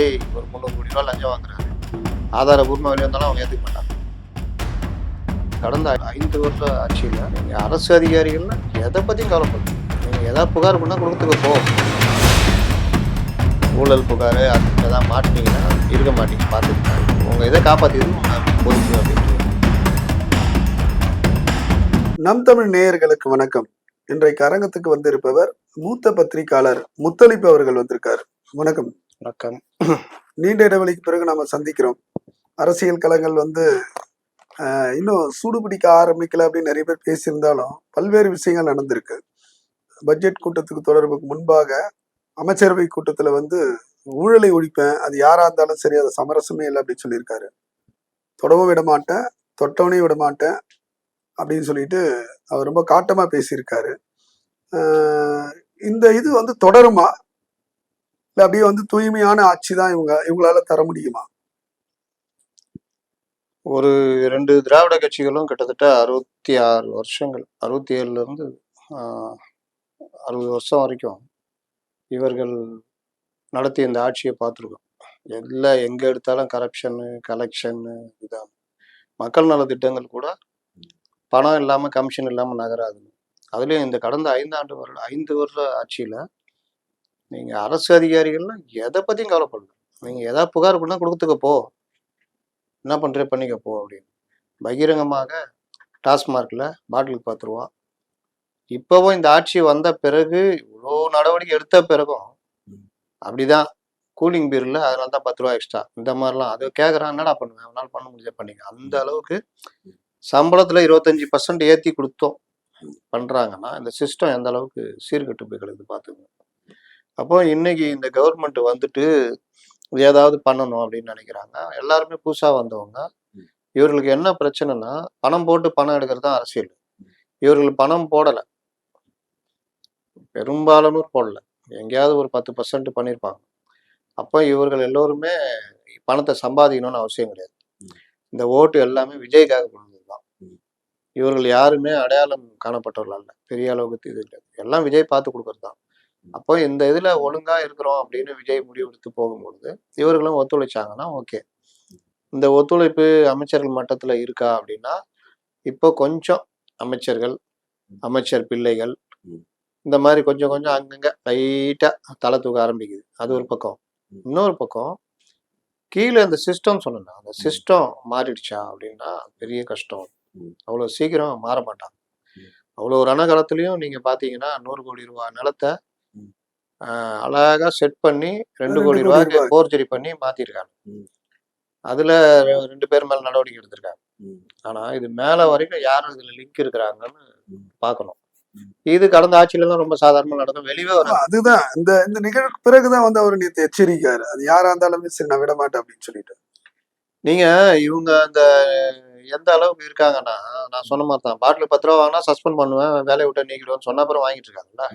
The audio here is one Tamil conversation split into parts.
விஜய் ஒரு 300 கோடி ரூபா லஞ்சம் வாங்குறாரு, ஆதாரபூர்வமாக வெளியே வந்தாலும் அவங்க ஏற்றுக்க மாட்டாங்க. கடந்த 5 வருஷ ஆட்சியில் நீங்கள் அரசு அதிகாரிகள்லாம் எதை பற்றியும் கவலைப்படுது. நீங்கள் எதாவது புகார் பண்ணால் கொடுத்துக்க போ. ஊழல் புகார் அதுக்கு எதாவது மாட்டினீங்கன்னா இருக்க மாட்டீங்க, பார்த்துக்கிட்டாங்க. உங்கள் இதை காப்பாற்றிது உங்கள் பொறுப்பு அப்படின்ட்டு. நம் தமிழ் நேயர்களுக்கு வணக்கம். இன்றைக்கு அரங்கத்துக்கு வந்திருப்பவர் மூத்த பத்திரிகையாளர் முத்தலிப்பு அவர்கள் வந்திருக்காரு. வணக்கம். வணக்கம். நீண்ட இடைவெளிக்கு பிறகு நாம சந்திக்கிறோம். அரசியல் களங்கள் இன்னும் சூடுபிடிக்க ஆரம்பிக்கல அப்படின்னு நிறைய பேர் பேசியிருந்தாலும் பல்வேறு விஷயங்கள் நடந்திருக்கு. பட்ஜெட் கூட்டத்துக்கு தொடர்புக்கு முன்பாக அமைச்சரவை கூட்டத்துல ஊழலை ஒழிப்பேன், அது யாரா இருந்தாலும் சரி, அது சமரசமே இல்லை அப்படின்னு சொல்லியிருக்காரு. தொடவும் விட மாட்டேன், தொட்டவனையும் விட மாட்டேன் அப்படின்னு சொல்லிட்டு அவர் ரொம்ப காட்டமா பேசியிருக்காரு. இந்த இது தொடருமா, இல்ல அப்படியே தூய்மையான ஆட்சி தான் இவங்களால தர முடியுமா? ஒரு 2 திராவிட கட்சிகளும் கிட்டத்தட்ட 66 வருஷங்கள், 67ல இருந்து 60 வருஷம் வரைக்கும் இவர்கள் நடத்திய இந்த ஆட்சியை பார்த்துருக்கோம். எல்லாம் எங்கே எடுத்தாலும் கரப்ஷனு, கலெக்ஷனு, இதான். மக்கள் நல திட்டங்கள் கூட பணம் இல்லாமல் கமிஷன் இல்லாமல் நகராது. அதுலேயும் இந்த கடந்த 5 வருஷ ஆட்சியில் நீங்கள் அரசு அதிகாரிகள்லாம் எதை பற்றியும் கவலைப்படல. நீங்கள் எதாவது புகார் பண்ணால் கொடுத்துக்க போ, என்ன பண்ணுற பண்ணிக்க போ அப்படின்னு. பகிரங்கமாக டாஸ்மார்க்கில் பாட்டிலுக்கு 10 ரூபா. இப்போவும் இந்த ஆட்சி வந்த பிறகு இவ்வளோ நடவடிக்கை எடுத்த பிறகும் அப்படிதான். கூலிங் பீரில் அதனால தான் 10 ரூபா எக்ஸ்ட்ரா, இந்த மாதிரிலாம். அது கேட்குறான், என்னடா பண்ணுவேன், அவனால் பண்ண முடிஞ்ச பண்ணிக்க. அந்த அளவுக்கு சம்பளத்தில் 25% ஏற்றி கொடுத்தோம் பண்ணுறாங்கன்னா இந்த சிஸ்டம் எந்த அளவுக்கு சீர்கெட்டு போய் கிடக்குது பார்த்துக்கோங்க. அப்போ இன்னைக்கு இந்த கவர்மெண்ட் வந்துட்டு ஏதாவது பண்ணணும் அப்படின்னு நினைக்கிறாங்க. எல்லாருமே புதுசாக வந்தவங்க. இவர்களுக்கு என்ன பிரச்சனைனா, பணம் போட்டு பணம் எடுக்கிறது தான் அரசியல். இவர்கள் பணம் போடலை, பெரும்பாலானோர் போடலை, எங்கேயாவது ஒரு 10% பண்ணியிருப்பாங்க. அப்போ இவர்கள் எல்லோருமே பணத்தை சம்பாதிக்கணும்னு அவசியம் கிடையாது. இந்த ஓட்டு எல்லாமே விஜய்க்காக பண்ணுறது தான். இவர்கள் யாருமே அடையாளம் காணப்பட்டவர்கள் அல்ல, பெரிய அளவுக்கு இது கிடையாது. எல்லாம் விஜய் பார்த்து கொடுக்கறது தான். அப்போ இந்த இதில் ஒழுங்காக இருக்கிறோம் அப்படின்னு விஜய் முடிவெடுத்து போகும்பொழுது இவர்களும் ஒத்துழைச்சாங்கன்னா ஓகே. இந்த ஒத்துழைப்பு அமைச்சர்கள் மட்டத்தில் இருக்கா அப்படின்னா, இப்போ கொஞ்சம் அமைச்சர்கள், அமைச்சர் பிள்ளைகள் இந்த மாதிரி கொஞ்சம் கொஞ்சம் அங்கங்கே லைட்டாக தலை தூக்க ஆரம்பிக்குது. அது ஒரு பக்கம். இன்னொரு பக்கம் கீழே இந்த சிஸ்டம் சொன்னா, அந்த சிஸ்டம் மாறிடுச்சா அப்படின்னா பெரிய கஷ்டம். அவ்வளோ சீக்கிரம் மாற மாட்டாங்க. அவ்வளோ ரணகாலத்துலேயும் நீங்கள் பார்த்தீங்கன்னா 100 கோடி ரூபா நிலத்தை அழகாக செட் பண்ணி 2 கோடி ரூபாய்க்கு போர்ஜரி பண்ணி மாற்றிருக்காங்க. அதில் 2 பேர் மேலே நடவடிக்கை எடுத்திருக்காங்க. ஆனால் இது மேலே வரைக்கும் யார் இதில் லிங்க் இருக்கிறாங்கன்னு பார்க்கணும். இது கடந்த ஆட்சியிலாம் ரொம்ப சாதாரணமாக நடக்கும், வெளியே வரும். அதுதான் இந்த நிகழ்வுக்கு பிறகுதான் அவர் நேற்று எச்சரிக்காரு, அது யாரா இருந்தாலுமே சரி நான் விட மாட்டேன் அப்படின்னு சொல்லிட்டு. நீங்க இவங்க அந்த எந்த அளவுக்கு இருக்காங்கன்னா, நான் சொன்ன மாதிரி தான், பாட்டில் 10 ரூபா வாங்கினா சஸ்பெண்ட் பண்ணுவேன், வேலையை விட்டு நீக்கிடுவேன்னு சொன்ன அப்புறம் வாங்கிட்டு இருக்காங்கல்ல.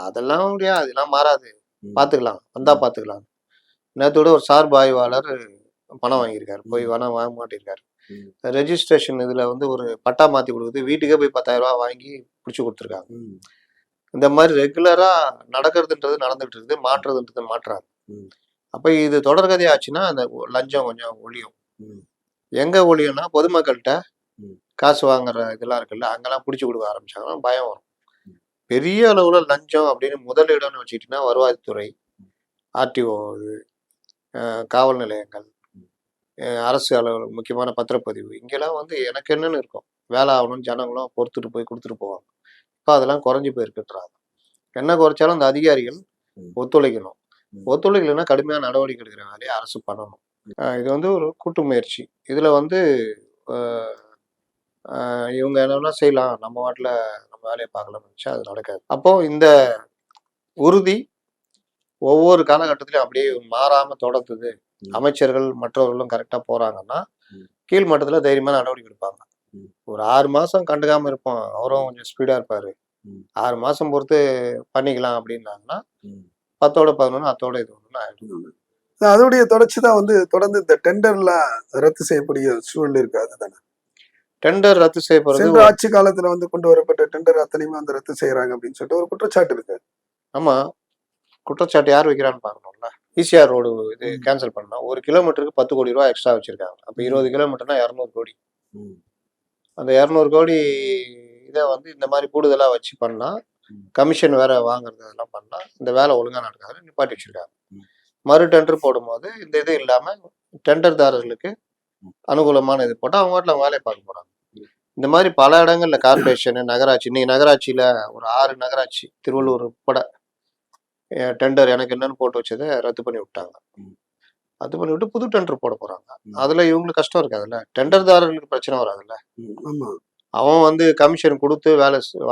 அதெல்லாம் முடியாது, அதெல்லாம் மாறாது, பார்த்துக்கலாம், வந்தா பார்த்துக்கலாம். நேற்று ஒரு சார்பு ஆய்வாளர் பணம் வாங்கியிருக்காரு, போய் வேணா வாங்க மாட்டிருக்காரு. ரெஜிஸ்ட்ரேஷன் இதில் ஒரு பட்டா மாற்றி கொடுக்குது, வீட்டுக்கே போய் 10,000 ரூபா வாங்கி பிடிச்சி கொடுத்துருக்காங்க. இந்த மாதிரி ரெகுலராக நடக்கிறதுன்றது நடந்துகிட்டு இருக்குது, மாற்றுறதுன்றது மாற்றுறாங்க. அப்போ இது தொடர்கதை ஆச்சுன்னா அந்த லஞ்சம் கொஞ்சம் ஒழியும். எங்க ஒழியும்னா பொதுமக்கள்கிட்ட காசு வாங்குற இதெல்லாம் இருக்குல்ல, அங்கெல்லாம் பிடிச்சி கொடுக்க ஆரம்பிச்சாங்கன்னா பயம் வரும். பெரிய அளவுல லஞ்சம் அப்படின்னு முதலிடம்னு வச்சுக்கிட்டீங்கன்னா வருவாய்த்துறை, ஆர்டிஓ, காவல் நிலையங்கள், அரசு அலுவலகம், முக்கியமான பத்திரப்பதிவு, இங்கெல்லாம் எனக்கு என்னன்னு இருக்கும், வேலை ஆகணும்னு ஜனங்களும் பொறுத்துட்டு போய் கொடுத்துட்டு போவாங்க. இப்போ அதெல்லாம் குறைஞ்சி போயிருக்குன்றாங்க. என்ன குறைச்சாலும் அந்த அதிகாரிகள் ஒத்துழைக்கணும். ஒத்துழைக்கலைன்னா கடுமையான நடவடிக்கை எடுக்கிற வேலையை அரசு பண்ணணும். இது ஒரு கூட்டு முயற்சி. இதில் இவங்க என்னென்னா செய்யலாம், நம்ம வாட்டில் நம்ம வேலையை பார்க்கலாம்னு நினச்சா அது நடக்காது. அப்போது இந்த உறுதி ஒவ்வொரு காலகட்டத்திலையும் அப்படியே மாறாமல் தொடர்ந்துது. அமைச்சர்கள் மற்றவர்களும் கரெக்டாக போகிறாங்கன்னா கீழ்மட்டத்தில் தைரியமான நடவடிக்கை எடுப்பாங்க. ஒரு 6 மாதம் கண்டுக்காமல் இருப்போம், அவரும் கொஞ்சம் ஸ்பீடாக இருப்பார், 6 மாதம் பொறுத்து பண்ணிக்கலாம் அப்படின்னாங்கன்னா 10ஓட 11 அத்தோட இது ஒன்று ஆயிடும். அதோடைய தொடர்ச்சி தான் தொடர்ந்து இந்த டெண்டர்லாம் ரத்து செய்யக்கூடிய சூழல் இருக்கு. அதுதானே டெண்டர் ரத்து செய்யப்படுறது. சென்ற ஆட்சி காலத்துல கொண்டு வரப்பட்ட டெண்டர் அத்தனையுமே ரத்து செய்யறாங்க அப்படின்னு சொல்லிட்டு ஒரு குற்றச்சாட்டு இருக்கு. ஆமா, குற்றச்சாட்டு யார் வைக்கிறான்னு பார்க்கணும்ல. ஈசிஆர் ரோடு இது ம். கேன்சல் பண்ணா 1 கிலோமீட்டருக்கு 10 கோடி ரூபாய் எக்ஸ்ட்ரா வச்சிருக்காங்க. அப்ப 20 கிலோமீட்டர்னா 200 கோடி. ம். அந்த 200 கோடி இதை வந்து இந்த மாதிரி கூடுதலா வச்சு பண்ணா, ம். கமிஷன் வேற வாங்குறது அதெல்லாம் பண்ணா இந்த வேலை ஒழுங்கா நடக்காது, நிப்பாட்டி வச்சிருக்காங்க. ம். மறு டெண்டர் போடும்போது இந்த இது இல்லாம டெண்டர்தாரர்களுக்கு ம். அனுகூலமான இது போட்டா அவங்க வாட்டில் வேலையை பார்க்க போறாங்க. ம். இந்த மாதிரி பல இடங்கள்ல கார்பரேஷன், நகராட்சி, இன்னைக்கு நகராட்சியில ஒரு 6 நகராட்சி திருவள்ளூர் உட்பட டெண்டர் எனக்கு என்னன்னு போட்டு வச்சதை ரத்து பண்ணி விட்டாங்க. ம். ரத்து பண்ணி விட்டு புது டெண்டர் போட போறாங்க. ம். அதுல இவங்களுக்கு கஷ்டம் இருக்காதுல்ல, டெண்டர்தாரர்களுக்கு பிரச்சனை வராதுல்ல. ம். ஆமா. அவன் வந்து கமிஷன் கொடுத்து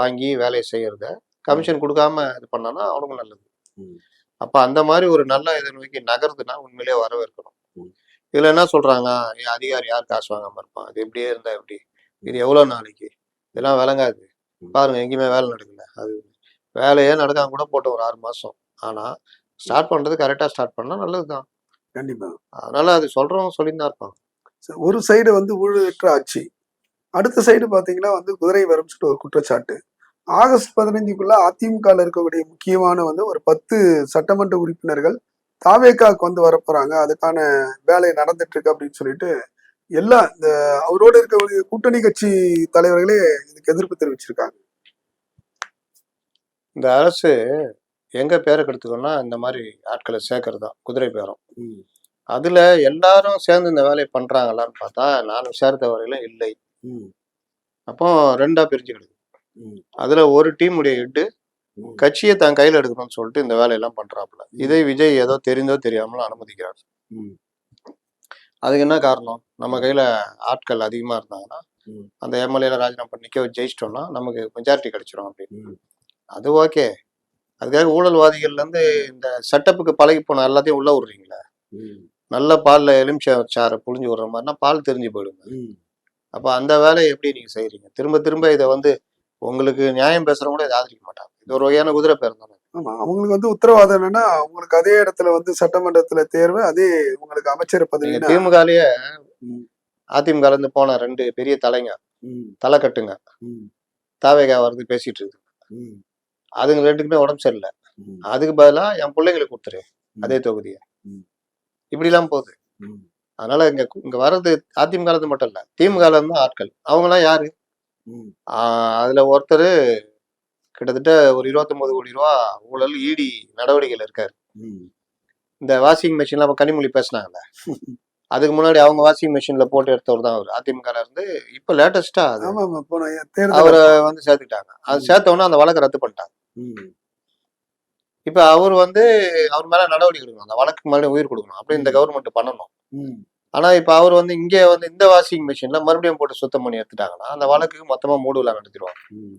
வாங்கி வேலையை செய்யறத கமிஷன் கொடுக்காம இது பண்ணானா அவனுக்கு நல்லது. ம். அப்ப அந்த மாதிரி ஒரு நல்ல இதை நோக்கி நகருதுன்னா உண்மையிலேயே வரவேற்கணும். ம். இதுல என்ன சொல்றாங்க, அதிகாரி யார் காசு வாங்காம இருப்பான், இது இப்படியே இருந்தா எப்படி, இது எவ்வளவு நாளைக்கு, இதெல்லாம் விளங்காது. ம். பாருங்க எங்கேயுமே வேலை நடக்கல, அது வேலையே நடக்காம கூட போட்டு ஒரு 6 மாசம். ஆனா ஸ்டார்ட் பண்றது கரெக்டா ஸ்டார்ட் பண்ணா நல்லதுதான். கண்டிப்பா. அதனால அது சொல்றவங்க சொல்லிட்டு தான் இருப்பாங்க. ஒரு சைடு வந்து ஊழலற்ற ஆட்சி, அடுத்த சைடு பாத்தீங்கன்னா வந்து குதிரை வரும் சொல்லிட்டு ஒரு குற்றச்சாட்டு. ஆகஸ்ட் 15க்குள்ள அதிமுகல இருக்கக்கூடிய முக்கியமான வந்து ஒரு 10 சட்டமன்ற உறுப்பினர்கள் தாவேகாவுக்கு வந்து வரப்போறாங்க. அதுக்கான வேலை நடந்துட்டு இருக்கு அப்படின்னு சொல்லிட்டு எல்லா இந்த அவரோட இருக்கக்கூடிய கூட்டணி கட்சி தலைவர்களே இதுக்கு எதிர்ப்பு தெரிவிச்சிருக்காங்க. இந்த அரசு எங்க பேரை கெடுத்துக்கணும்னா இந்த மாதிரி ஆட்களை சேர்க்கறது தான், குதிரை பேரம். ம். அதுல எல்லாரும் சேர்ந்து இந்த வேலையை பண்றாங்களான்னு பார்த்தா நான் விசாரித்த வரையிலும் இல்லை. ம். அப்போ 2ஆ பிரிஞ்சுக்கிடுது. ம். அதுல ஒரு டீம் உடைய ஹெட்டு ம். கட்சியை தான் கையில எடுக்கணும்னு சொல்லிட்டு இந்த வேலையெல்லாம் பண்றாப்புல. ம். இதை விஜய் ஏதோ தெரிந்தோ தெரியாமலோ அனுமதிக்கிறார். ம். அதுக்கு என்ன காரணம், நம்ம ம். கையில ஆட்கள் அதிகமா இருந்தாங்கன்னா ம். அந்த எம்எல்ஏல ராஜினாமா பண்ணி நிக்க வச்சு ஜெயிச்சிட்டோம்னா நமக்கு மெஜாரிட்டி கிடைச்சிரும் அப்படின்னு. ம். அது ஓகே. அதுக்காக ஊழல்வாதிகள்ல இருந்து இந்த செட்டப்புக்கு பழகி போன எல்லாத்தையும் உள்ள விடுறீங்களா? ம். நல்ல பால்ல எலுமிச்சை சாறை புழிஞ்சு விடுற மாதிரினா பால் தெரிஞ்சு போயிடுங்க. ம். அப்ப அந்த வேலையை எப்படி நீங்க செய்றீங்க? திரும்ப திரும்ப இதை வந்து உங்களுக்கு நியாயம் பேசுறவங்க கூட இதை ஆதரிக்க மாட்டாங்க. இது ஒரு வகையான குதிரை பேரம் தானே. ஆமா. அவங்களுக்கு வந்து உத்தரவாதம் என்னன்னா, உங்களுக்கு அதே இடத்துல வந்து சட்டமன்றத்துல தேர்வு, அதே உங்களுக்கு அமைச்சர் நீங்க பதவின்னா திமுகலயே ம். அதிமுக இருந்து போன 2 பெரிய தலைங்க ம். தலை கட்டுங்க ம். தாவேகா வருது பேசிட்டு இருக்கு. ம். அதுங்க 2க்குமே உடம்பு சரியில்லை. ம். அதுக்கு பதிலா என் பிள்ளைங்களுக்கு கொடுத்துரு ம். அதே தொகுதியை. ம். இப்படிலாம் போகுது. ம். அதனால இங்க வர்றது அதிமுக இருந்து மட்டும் இல்ல, திமுக இருந்து ஆட்கள். அவங்கலாம் யாரு? ம். அதுல ஒருத்தர் கிட்டத்தட்ட ஒரு 29 கோடி ரூபா ஊழல் இடி நடவடிக்கையில் இருக்காரு. ம். இந்த வாஷிங் மிஷின்ல அப்ப கனிமொழி பேசினாங்கல்ல, அதுக்கு முன்னாடி அவங்க வாஷிங் மிஷின்ல போட்டு எடுத்தவர் தான் அவர். அதிமுக இருந்து இப்ப லேட்டஸ்டா அது ஆமா, ஆமா. போன தேர்தல் அவரை அப்போ. வந்து சேர்த்துக்கிட்டாங்க. அது ம். சேர்த்த உடனே அந்த வழக்கை ரத்து பண்ணிட்டாங்க. ம். இப்ப அவர் வந்து அவர் மேல நடவடிக்கை எடுக்கணும், அந்த வழக்கு மேல உயிர் கொடுக்கணும் அப்படி இந்த ம். கவர்மெண்ட் பண்ணணும். ம். ஆனா இப்ப அவர் வந்து இங்க வந்து இந்த வாஷிங் மிஷின்ல மறுபடியும் போட்டு சுத்தம் பண்ணி எடுத்துட்டாங்கன்னா அந்த வழக்குக்கு மொத்தமா மூடு விழா நடத்திடுவாங்க. ம்.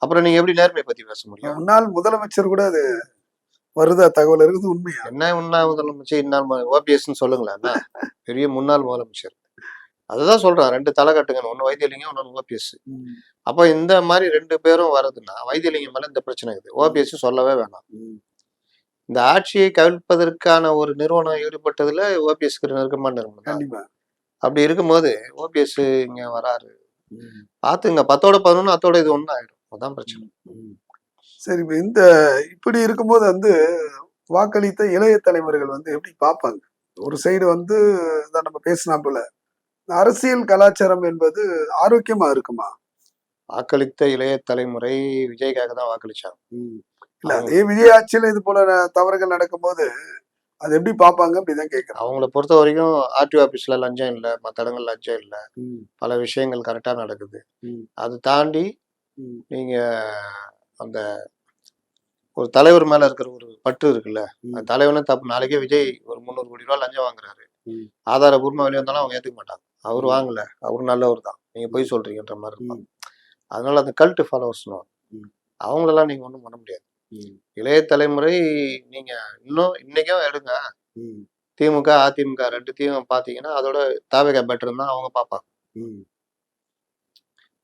அப்புறம் நீங்க எப்படி நேர்மையை பத்தி பேச முடியும்? முன்னாள் முதலமைச்சர் கூட அது வருதா தகவல் இருக்குது உண்மையா? என்ன முன்னாள் முதலமைச்சர் இன்னாள் ஓபிஎஸ்ன்னு சொல்லுங்களேன், என்ன பெரிய முன்னாள் முதலமைச்சர். அதுதான் சொல்றேன், 2 தலை கட்டுங்க, ஒன்னு வைத்தியலிங்கம், இன்னொன்னு ஓபிஎஸ். ம். அப்ப இந்த மாதிரி 2 பேரும் வருதுன்னா வைத்தியலிங்கம் மேல இந்த பிரச்சனை இருக்குது. ஓபிஎஸ் சொல்லவே வேணாம். ம். இந்த இந்த ஆட்சியை கவிழ்ப்பதற்கான ஒரு நிறுவனம் ஈடுபட்டதுல ஓபிஎஸ்க்கு நெருக்கமான நிறுவனம் தான். கண்டிப்பா. அப்படி இருக்கும்போது ஓபிஎஸ் இங்க வராரு, ம். பாத்துங்க 10ஓட 11 அத்தோட இது ஒண்ணு ஆயிடும். அதான் பிரச்சனை. ம். சரி, இப்ப இப்படி இருக்கும்போது வந்து வாக்களித்த இளைய தலைவர்கள் வந்து எப்படி பார்ப்பாங்க? ஒரு சைடு வந்து இதான் நம்ம பேசினாப்புல, அரசியல் கலாச்சாரம் என்பது ஆரோக்கியமா இருக்குமா? வாக்களித்த இளைய தலைமுறை விஜய்க்காக தான் வாக்களிச்சாங்க. இல்ல அவங்க அதே விஜய் ஆட்சியில இது போல தவறுகள் நடக்கும்போது அது எப்படி பார்ப்பாங்க அப்படிதான் கேட்கிறேன். அவங்கள பொறுத்த வரைக்கும் ஆர்டிஓ ஆபீஸ்ல லஞ்சம் இல்லை, மற்ற இடங்கள் லஞ்சம் இல்லை, ம். பல விஷயங்கள் கரெக்டா நடக்குது. ம். அது தாண்டி ம். நீங்க அந்த ஒரு தலைவர் மேல இருக்கிற ஒரு பற்று இருக்குல்ல, அந்த ம். தலைவனும் தப்பு. நாளைக்கே விஜய் ஒரு 300 கோடி ரூபாய் லஞ்சம் வாங்குறாரு, ம். ஆதாரபூர்வமா வெளியே வந்தாலும் அவங்க ஏத்துக்க மாட்டாங்க. அவர் ம். வாங்கல, அவரு நல்லவர் தான், நீங்க ம். போய் சொல்றீங்கன்ற மாதிரி ம். இருப்பாங்க. அதனால அந்த கல்ட் ஃபாலோவர்ஸ்னு ம். அவங்களெல்லாம் நீங்க ஒன்றும் பண்ண முடியாது. ம். இளைய தலைமுறை நீங்க இன்னும் இன்னைக்கும் எடுங்க, ம். திமுக அதிமுக 2த்தையும் பாத்தீங்கன்னா அதோட தாவேகா பெட்டர் தான் அவங்க பார்ப்பாங்க. ம்.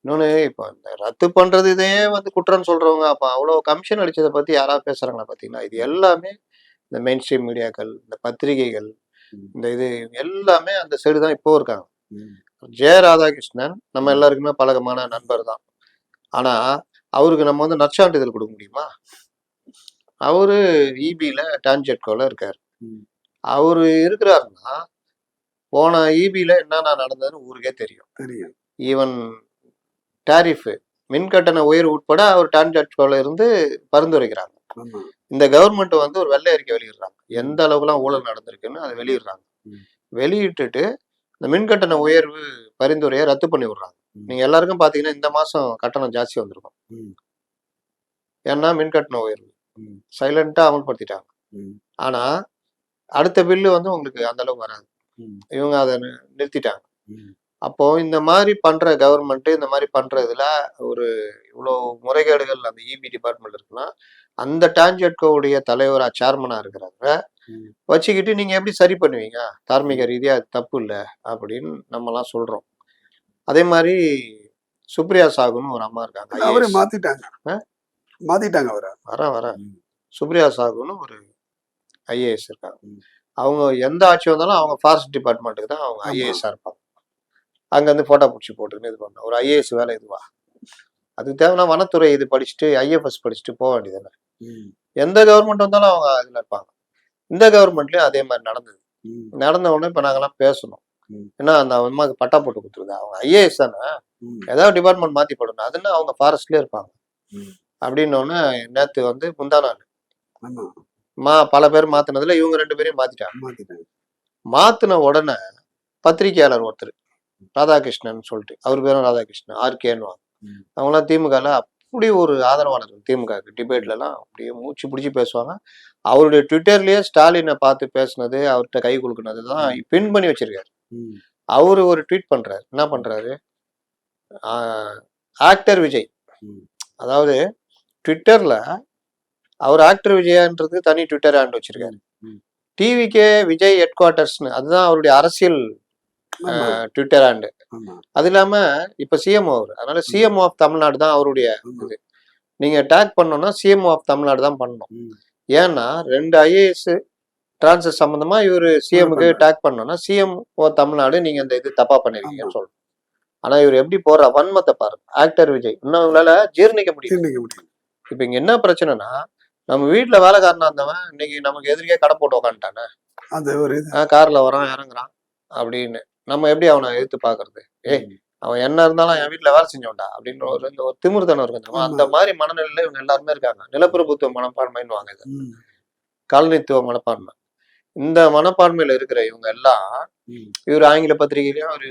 இன்னொன்னு இப்போ இந்த ரத்து பண்றது இதையே வந்து குற்றம்னு சொல்றவங்க, அப்ப அவ்வளவு கமிஷன் அடிச்சதை பத்தி யாராவது பேசுறாங்களா பாத்தீங்கன்னா? இது எல்லாமே இந்த மெயின் ஸ்ட்ரீம் மீடியாக்கள், இந்த பத்திரிகைகள், ம். இந்த இது எல்லாமே அந்த சைடு தான் இப்போ இருக்காங்க. ம். ஜெய ராதாகிருஷ்ணன் நம்ம ம். எல்லாருக்குமே பழக்கமான நண்பர் தான். ஆனா அவருக்கு நம்ம வந்து நற்சான்றிதழ் கொடுக்க முடியுமா? அவரு இபில டான்ஜெட்கோல இருக்காரு. ம். அவரு இருக்கிறாருன்னா போன ஈபில என்னென்ன நடந்ததுன்னு ஊருக்கே தெரியும். தெரியும். ஈவன் டாரிஃப் மின் கட்டண உயர்வு உட்பட அவர் டான்ஜெட்கோல இருந்து பரிந்துரைக்கிறாங்க. ஆமா. இந்த கவர்மெண்ட் வந்து ஒரு வெள்ளை அறிக்கை வெளியிடுறாங்க. எந்த அளவுக்குலாம் ஊழல் நடந்திருக்குன்னு அதை வெளியிடுறாங்க. ம். வெளியிட்டுட்டு இந்த மின் கட்டண உயர்வு பரிந்துரையை ரத்து பண்ணி விடுறாங்க. ம். நீங்க எல்லாருக்கும் பாத்தீங்கன்னா இந்த மாசம் கட்டணம் ஜாஸ்தி வந்திருக்கும். ம். ஏன்னா மின் கட்டண உயர்வு ம். சைலண்டா அமல்படுத்திட்டாங்க. ம். ஆனா அடுத்த பில்லு வந்து உங்களுக்கு அந்த அளவுக்கு வராது. ம். இவங்க அதை நிறுத்திட்டாங்க. ம். அப்போ இந்த மாதிரி பண்ற கவர்மெண்ட் இந்த மாதிரி பண்றதுல ஒரு இவ்வளோ முறைகேடுகள் அந்த இபி டிபார்ட்மெண்ட் இருக்குன்னா அந்த டான்ஜெட்கோவுடைய தலைவரா சேர்மனா இருக்கிறாங்க ம். வச்சுக்கிட்டு நீங்க எப்படி சரி பண்ணுவீங்க? தார்மீக ரீதியா அது தப்பு இல்லை அப்படின்னு நம்மலாம் சொல்றோம். அதே மாதிரி சுப்ரியா சாகுன்னு ஒரு அம்மா இருக்காங்க. அவரே IAS. மாத்திட்டாங்க மாத்திட்டாங்க அவரை. வரேன் ம். சுப்ரியா சாகுன்னு ஒரு ஐஏஎஸ் இருக்காங்க. ம். அவங்க எந்த ஆட்சி வந்தாலும் அவங்க ஃபாரஸ்ட் டிபார்ட்மெண்ட்டுக்கு தான் அவங்க ஆமா. ஐஏஎஸ்ஸாக இருப்பாங்க. அங்கேருந்து ஃபோட்டோ பிடிச்சி போட்டுன்னு இது பண்ண ஒரு ஐஏஎஸ் வேலை இதுவா? அதுக்கு தேவைன்னா வனத்துறை இது படிச்சுட்டு ஐஎஃப்எஸ் படிச்சுட்டு போக வேண்டியதுதானே. ம். எந்த கவர்மெண்ட் வந்தாலும் அவங்க அதில் இருப்பாங்க. இந்த கவர்மெண்ட்லயும் அதே மாதிரி நடந்தது. ம். நடந்த உடனே இப்போ நாங்கெல்லாம் பேசணும். ம். ஏன்னா அந்த அம்மாவுக்கு பட்டா போட்டு கொடுத்துருது. அவங்க ஐஏஎஸ் தானே, ம். ஏதாவது டிபார்ட்மெண்ட் மாற்றி போடணும். அதுன்னா அவங்க ஃபாரஸ்ட்லேயே இருப்பாங்க. ம். அப்படின்னோடனே நேற்று வந்து முந்தானாள் ஆமா பல பேர் மாத்தினதுல இவங்க 2 பேரையும் மாத்திட்டாங்க. மாத்திட்டாங்க. மாத்தின உடனே பத்திரிகையாளர் ஒருத்தர் ராதாகிருஷ்ணன் சொல்லிட்டு, அவர் பேரும் ராதாகிருஷ்ணன் ஆர்கேன்னு ம். அவங்களாம் திமுகல அப்படி ஒரு ஆதரவாளர். திமுக டிபேட்ல எல்லாம் அப்படியே மூச்சு பிடிச்சி பேசுவாங்க. அவருடைய ட்விட்டர்லயே ஸ்டாலினை பார்த்து பேசுனது, அவர்கிட்ட கை குலுக்குனது தான் பின் பண்ணி வச்சிருக்காரு. ம். அவரு ஒரு ட்வீட் பண்றாரு. என்ன பண்றாரு? ஆக்டர் விஜய், ம். அதாவது ட்விட்டர்ல அவர் ஆக்டர் விஜயன்றது தனி ட்விட்டர் ஹேண்ட் வச்சிருக்காரு. ம். டிவிக்கே விஜய் ஹெட் குவார்டர்ஸ்னு அதுதான் அவருடைய அரசியல் ஆமா ட்விட்டர் ஹேண்டு. ஆமா அது இல்லாம இப்ப சிஎம் அவர், அதனால சிஎம் ஆஃப் தமிழ்நாடு தான் அவருடைய ஆமா. இது. நீங்க டேக் பண்ணணும்னா சிஎம் ஆஃப் தமிழ்நாடு தான் பண்ணணும். ம். ஏன்னா 2 ஐஏஎஸ் டிரான்ஸ்ஃபர் சம்பந்தமா இவரு சிஎம்க்கு பண்றாரு. டேக் பண்ணணும்னா சிஎம் ஓ தமிழ்நாடு நீங்க இந்த இது தப்பா பண்ணிருக்கீங்கன்னு ஆமா. சொல்லணும். ஆனா இவர் எப்படி போற வன்மத்தை பாருங்க. ஆக்டர் விஜய் இன்னும் உங்களால ஜீர்ணிக்க முடியும். தீர்ணிக்க முடியும். இப்ப இங்க என்ன பிரச்சனைனா, நம்ம வீட்டுல வேலைக்காரனா இருந்தவன் இன்னைக்கு நமக்கு எதிர்க்கே கடை போட்டு உக்காந்துட்டானே. அந்த ஒரு இது கார்ல வரான் இறங்குறான் அப்படின்னு நம்ம எப்படி அவனை எதிர்த்து பாக்குறது? ஏய் ம். அவன் என்ன இருந்தாலும் என் வீட்டுல வேலை செஞ்சோண்டா அப்படின்ற ஒரு திமிர்த்தனம் இருக்கு தெரியுமா? ஆமா. அந்த மாதிரி மனநிலையில இவங்க எல்லாருமே இருக்காங்க. நிலப்பிரபுத்துவ மனப்பான்மைன்னு வாங்க இது. ம். காலனித்துவ மனப்பான்மை. இந்த மனப்பான்மையில இருக்கிற இவங்க எல்லாம் ம். இவர் ஆங்கில பத்திரிகையிலயும் அவர்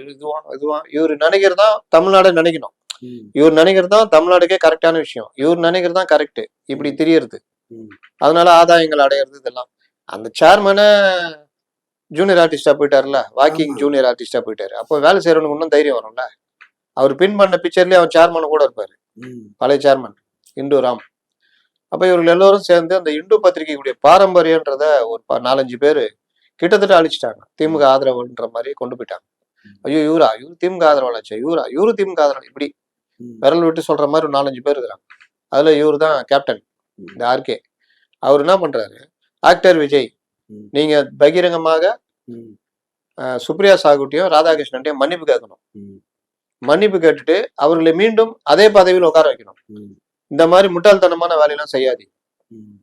இதுவான் இவர் நினைக்கிறதா தமிழ்நாடு நினைக்கணும். ம். இவர் நினைக்கிறதா தமிழ்நாடுக்கே கரெக்டான விஷயம். இவர் நினைக்கிறதா கரெக்ட். இப்படி தெரியறது. ம். அதனால ஆதாயங்கள் அடையிறது இதெல்லாம். அந்த சேர்மனே ஜூனியர் ஆர்டிஸ்டா போயிட்டாருல, வாக்கிங் ஆமா. ஜூனியர் ஆர்டிஸ்டா போயிட்டாரு. அப்போ வேலை செய்யறவனுக்கு இன்னும் தைரியம் வரும்ல. அவர் பின் பண்ண பிக்சர்லயே அவன் சேர்மன் கூட இருப்பாரு, ம். பழைய சேர்மன் இந்து ராம். அப்ப இவர்கள் எல்லோரும் சேர்ந்து அந்த இந்து பத்திரிகையுடைய பாரம்பரியன்றத ஒரு 4-5 பேரு கிட்டத்தட்ட அழிச்சிட்டாங்க. திமுக ஆதரவுன்ற மாதிரி கொண்டு போயிட்டாங்க. ஐயோ இவரு திமுக ஆதரவாளாச்சு, இவரு திமுக ஆதரவு, இப்படி ம். விரல் விட்டு சொல்ற மாதிரி ஒரு 4-5 பேர் இருக்கிறாங்க. அதுல இவரு தான் கேப்டன், இந்த ஆர்கே. அவர் என்ன பண்றாரு? ஆக்டர் விஜய், ம். நீங்க பகிரங்கமாக ம். சுப்ரியா சாகுட்டியும் ராதாகிருஷ்ணன்ட்டையும் மன்னிப்பு கேட்கணும். ம். மன்னிப்பு கேட்டுட்டு அவர்களை மீண்டும் அதே பதவியில் உட்கார வைக்கணும். ம். இந்த மாதிரி முட்டாள்தனமான வேலையெல்லாம் செய்யாதீங்க. ம்.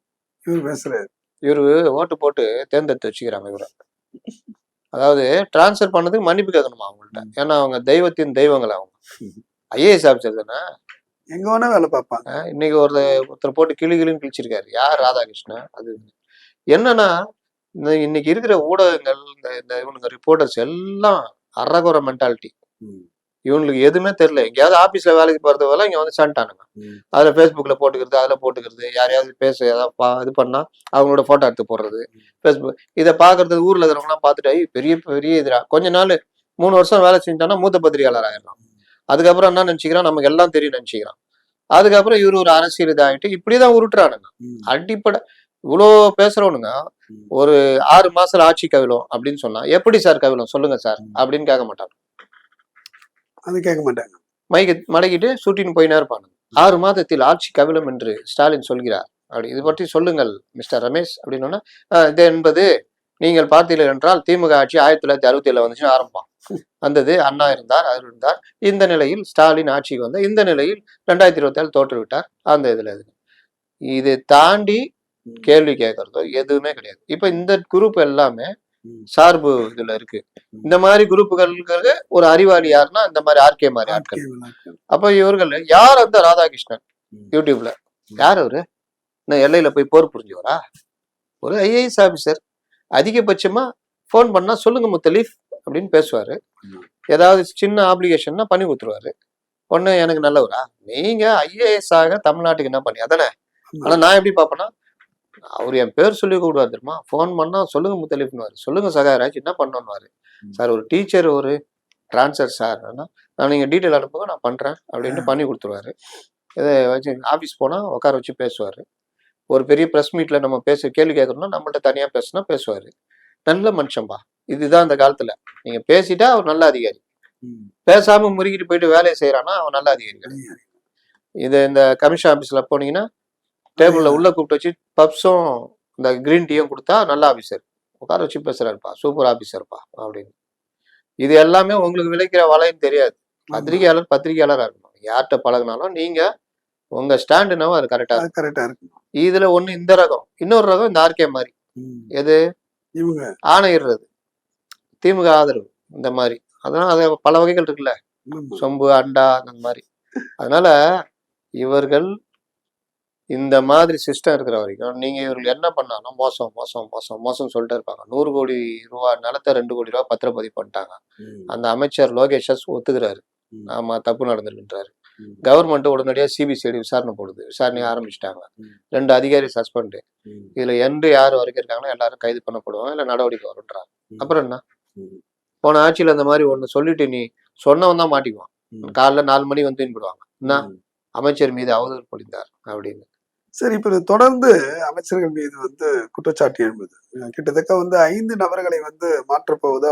இவர் பேசுறாரு. இவரு ஓட்டு போட்டு தேர்ந்தெடுத்து வச்சுக்கிறாங்க இவரை. அதாவது டிரான்ஸ்ஃபர் பண்ணதுக்கு மன்னிப்பு கேட்கணுமா அவங்கள்ட்ட? ஏன்னா அவங்க தெய்வத்தின் தெய்வங்கள். அவங்க ஐஏஎஸ் ஆஃபீஸர் தானே. எங்க வேணா வேலை பார்ப்பாங்க. இன்னைக்கு ஒருத்தர் போட்டு கிளின்னு கிழிச்சிருக்காரு. யார்? ராதாகிருஷ்ணன். அது என்னன்னா இன்னைக்கு இருக்கிற ஊடகங்கள், இந்த இவனுங்க ரிப்போர்ட்டர்ஸ் எல்லாம் அறகுற மென்டாலிட்டி. ம். இவங்களுக்கு எதுவுமே தெரியல. எங்கேயாவது ஆபீஸ்ல வேலைக்கு போறது வேலை இங்க வந்து சாண்டானுங்க. ம். அதுல ஃபேஸ்புக்ல போட்டுக்கிறது, அதுல போட்டுக்கிறது, யாரையாவது பேச ஏதாவது இது பண்ணா அவங்களோட போட்டோ எடுத்து போடுறது ஃபேஸ்புக். இதை பாக்குறது ஊர்ல இருக்கிறவங்க எல்லாம் பார்த்துட்டு பெரிய பெரிய எதிரா கொஞ்ச நாள் 3 வருஷம் வேலை செஞ்சானா மூத்த பத்திரிகையாளர் ஆயிடலாம். அதுக்கப்புறம் என்ன நினைச்சுக்கிறான்? நமக்கு எல்லாம் தெரியும் நினைச்சுக்கிறான். அதுக்கப்புறம் இவரு ஒரு அரசியல் இதாகிட்டு இப்படிதான் உருட்டுறானுங்க. ம். அடிப்படை இவ்வளோ பேசுறவனுங்க ம். ஒரு 6 மாசத்துல ஆட்சி கவிழும் அப்படின்னு சொன்னா எப்படி சார் கவிழும் சொல்லுங்க சார் அப்படின்னு கேட்க மாட்டாங்க. அது கேட்க மாட்டாங்க. மைக்கு மடக்கிட்டு சூட்டின்னு போயினே இருப்பானுங்க. 6 மாதத்தில் ஆட்சி கவிழும் என்று ஸ்டாலின் சொல்கிறார். அப்படி இது பற்றி சொல்லுங்கள் மிஸ்டர் ரமேஷ் அப்படின்னா, இது என்பது நீங்கள் பார்த்தீர்கள் என்றால் திமுக ஆட்சி 1967 வந்துச்சுன்னு ஆரம்பம் வந்தது. அண்ணா இருந்தார், அவர் இருந்தார். இந்த நிலையில் ஸ்டாலின் ஆட்சிக்கு வந்த இந்த நிலையில் 2027 தோற்று விட்டார். அந்த இதுல இது தாண்டி கேள்வி கேட்கறதோ எதுவுமே கிடையாது. இப்ப இந்த குரூப் எல்லாமே சார்பு இதுல இருக்கு. இந்த மாதிரி குரூப்புகளுக்கு ஒரு அறிவாளி யாருன்னா இந்த மாதிரி ஆர்கே மாதிரி ஆட்கள். அப்ப இவர்கள் யார் அந்த ராதாகிருஷ்ணன் யூடியூப்ல யார் அவரு? நான் எல்லையில போய் போர் புரிஞ்சவரா? ஒரு ஐஏஎஸ் ஆபீசர். அதிகபட்சமா போன் பண்ணா சொல்லுங்க முத்தலீஃப் அப்படின்னு பேசுவாரு. ஏதாவது சின்ன ஆப்ளிகேஷன்னா பண்ணி கொடுத்துருவாரு. ஒண்ணு எனக்கு நல்லவரா? நீங்க ஐஏஎஸ் ஆக தமிழ்நாட்டுக்கு என்ன பண்ணி அதானே? ஆனா நான் எப்படி பாப்பேன்னா, அவர் என் பேர் சொல்லி கூடுவார் தெரியுமா? போன் பண்ணா சொல்லுங்க முத்தலீஃப்னுவாரு. சொல்லுங்க சகாராஜ் என்ன பண்ணணும்னுவாரு. சார் ஒரு டீச்சர் ஒரு டிரான்ஸ்ஃபர் சார், நான் நீங்க டீட்டெயில் அனுப்புங்க நான் பண்றேன் அப்படின்ட்டு பண்ணி கொடுத்துருவாரு. இதை வச்சு ஆஃபீஸ் போனா உட்கார வச்சு பேசுவாரு. ஒரு பெரிய ப்ரெஸ் மீட்ல நம்ம கேள்வி கேட்கணும்னா நம்மள்ட்ட தனியா பேசுனா பேசுவாரு. நல்ல மனுஷன்பா. இதுதான் அந்த காலத்துல. நீங்க பேசிட்டா அவர் நல்ல அதிகாரி. பேசாம முறுக்கிட்டு போயிட்டு வேலையை செய்யறான்னா அவன் நல்ல அதிகாரி கிடையாது. இது இந்த கமிஷன் ஆபீஸ்ல போனீங்கன்னா டேபிள்ல உள்ள கூப்பிட்டு வச்சு பப்ஸும் இந்த கிரீன் டீயும் கொடுத்தா நல்ல ஆபீசர். உட்கார வச்சு பேசுறாருப்பா, சூப்பர் ஆபீசர்ப்பா அப்படின்னு. இது எல்லாமே உங்களுக்கு விளைக்கிற வலைன்னு தெரியாது. பத்திரிகையாளரா இருக்கணும். யார்கிட்ட பழகினாலும் நீங்க உங்க ஸ்டாண்ட் என்னவோ அது கரெக்டா இருக்கு. இதுல ஒண்ணு இந்த ரகம், இன்னொரு ரகம் இந்த ஆர்கே மாதிரி. எது இவங்க ஆணையிடுறது, திமுக ஆதரவு இந்த மாதிரி. அதனால அது பல வகைகள் இருக்குல்ல, சொம்பு அண்டா அந்த மாதிரி. அதனால இவர்கள் இந்த மாதிரி சிஸ்டம் இருக்கிற வரைக்கும் நீங்க இவர்கள் என்ன பண்ணாலும் மோசம் மோசம் மோசம் மோசம் சொல்லிட்டு இருப்பாங்க. 100 கோடி ரூபாய் நிலத்தை 2 கோடி ரூபாய் பத்திரப்பதிவு பண்ணிட்டாங்க. அந்த அமைச்சர் லோகேஷ் ஒத்துக்கிறாரு, ஆமா தப்பு நடந்திருக்குன்றாரு. கவர்மெண்ட் உடனடியா சிபிசிஐடி விசாரணை போடுது. விசாரணை ஆரம்பிச்சுட்டாங்க. 2 அதிகாரி சஸ்பெண்ட். இதுல யார் வரைக்கும் இருக்காங்கன்னா எல்லாரும் கைது பண்ணப்படுவாங்க, இல்ல நடவடிக்கை வரும்ன்றாங்க. அப்புறம் என்ன? போன ஆட்சியில அந்த மாதிரி ஒண்ணு சொல்லிட்டு நீ சொன்னவன் தான் மாட்டிக்குவான். காலைல 4 மணி வந்து போடுவாங்க, என்ன அமைச்சர் மீது அவதூறு பொழிந்தார் அப்படின்னு. சரி, இப்ப தொடர்ந்து அமைச்சர்கள் மீது குற்றச்சாட்டு எழும்புது. கிட்டத்தட்ட 5 நபர்களை மாற்றப்போவதா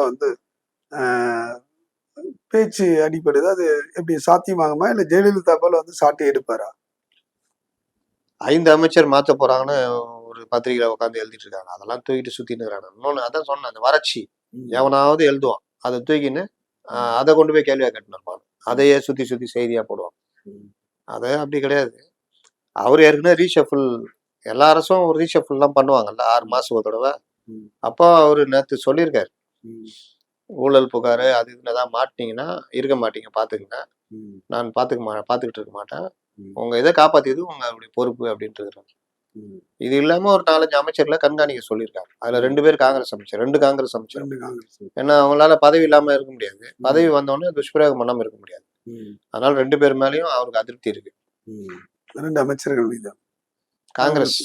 பேச்சு அடிப்படுது. அது எப்படி சாத்தியமாகுமா, இல்ல ஜெயலலிதா போல சாட்டி எடுப்பாரா? 5 அமைச்சர் மாத்த போறாங்கன்னு ஒரு பத்திரிகையில உட்காந்து எழுதிட்டு இருக்காங்க. அதெல்லாம் தூக்கிட்டு சுத்தின்னு இருக்கிறாங்க. இன்னொன்னு அதான் சொன்னேன், அந்த வறட்சி எவனாவது எழுதுவான், அதை தூக்கின்னு அதை கொண்டு போய் கேள்வியா கட்டினிருப்பான். அதையே சுத்தி சுத்தி செய்தியா போடுவான். அது அப்படி கிடையாது. அவர் ஏற்கனவே ரீஷஃபிள், எல்லா அரசும் ஒரு ரீஷஃபிள் எல்லாம் பண்ணுவாங்கல்ல 6 மாசம் ஒரு தடவை. அப்போ அவரு நேற்று சொல்லியிருக்காரு, ஊழல் புகாரு அது இதுன்னு ஏதாவது மாட்டினீங்கன்னா இருக்க மாட்டீங்க, பாத்துக்கங்க, நான் பாத்துக்கிட்டு இருக்க மாட்டேன், உங்க இதை காப்பாத்தியது உங்களுடைய பொறுப்பு அப்படின்ட்டு இருக்கிறாங்க. இது இல்லாம ஒரு 4-5 அமைச்சர்களை கண்காணிக்க சொல்லியிருக்காங்க. அதுல 2 பேர் காங்கிரஸ் அமைச்சர், 2 காங்கிரஸ் அமைச்சர். ஏன்னா அவங்களால பதவி இல்லாம இருக்க முடியாது, பதவி வந்தோடனே துஷ்பிரயோகம் பண்ணாம இருக்க முடியாது. அதனால 2 பேர் மேலயும் அவருக்கு அதிருப்தி இருக்கு. 2 அமைச்சர்கள் மீது காங்கிரஸ்.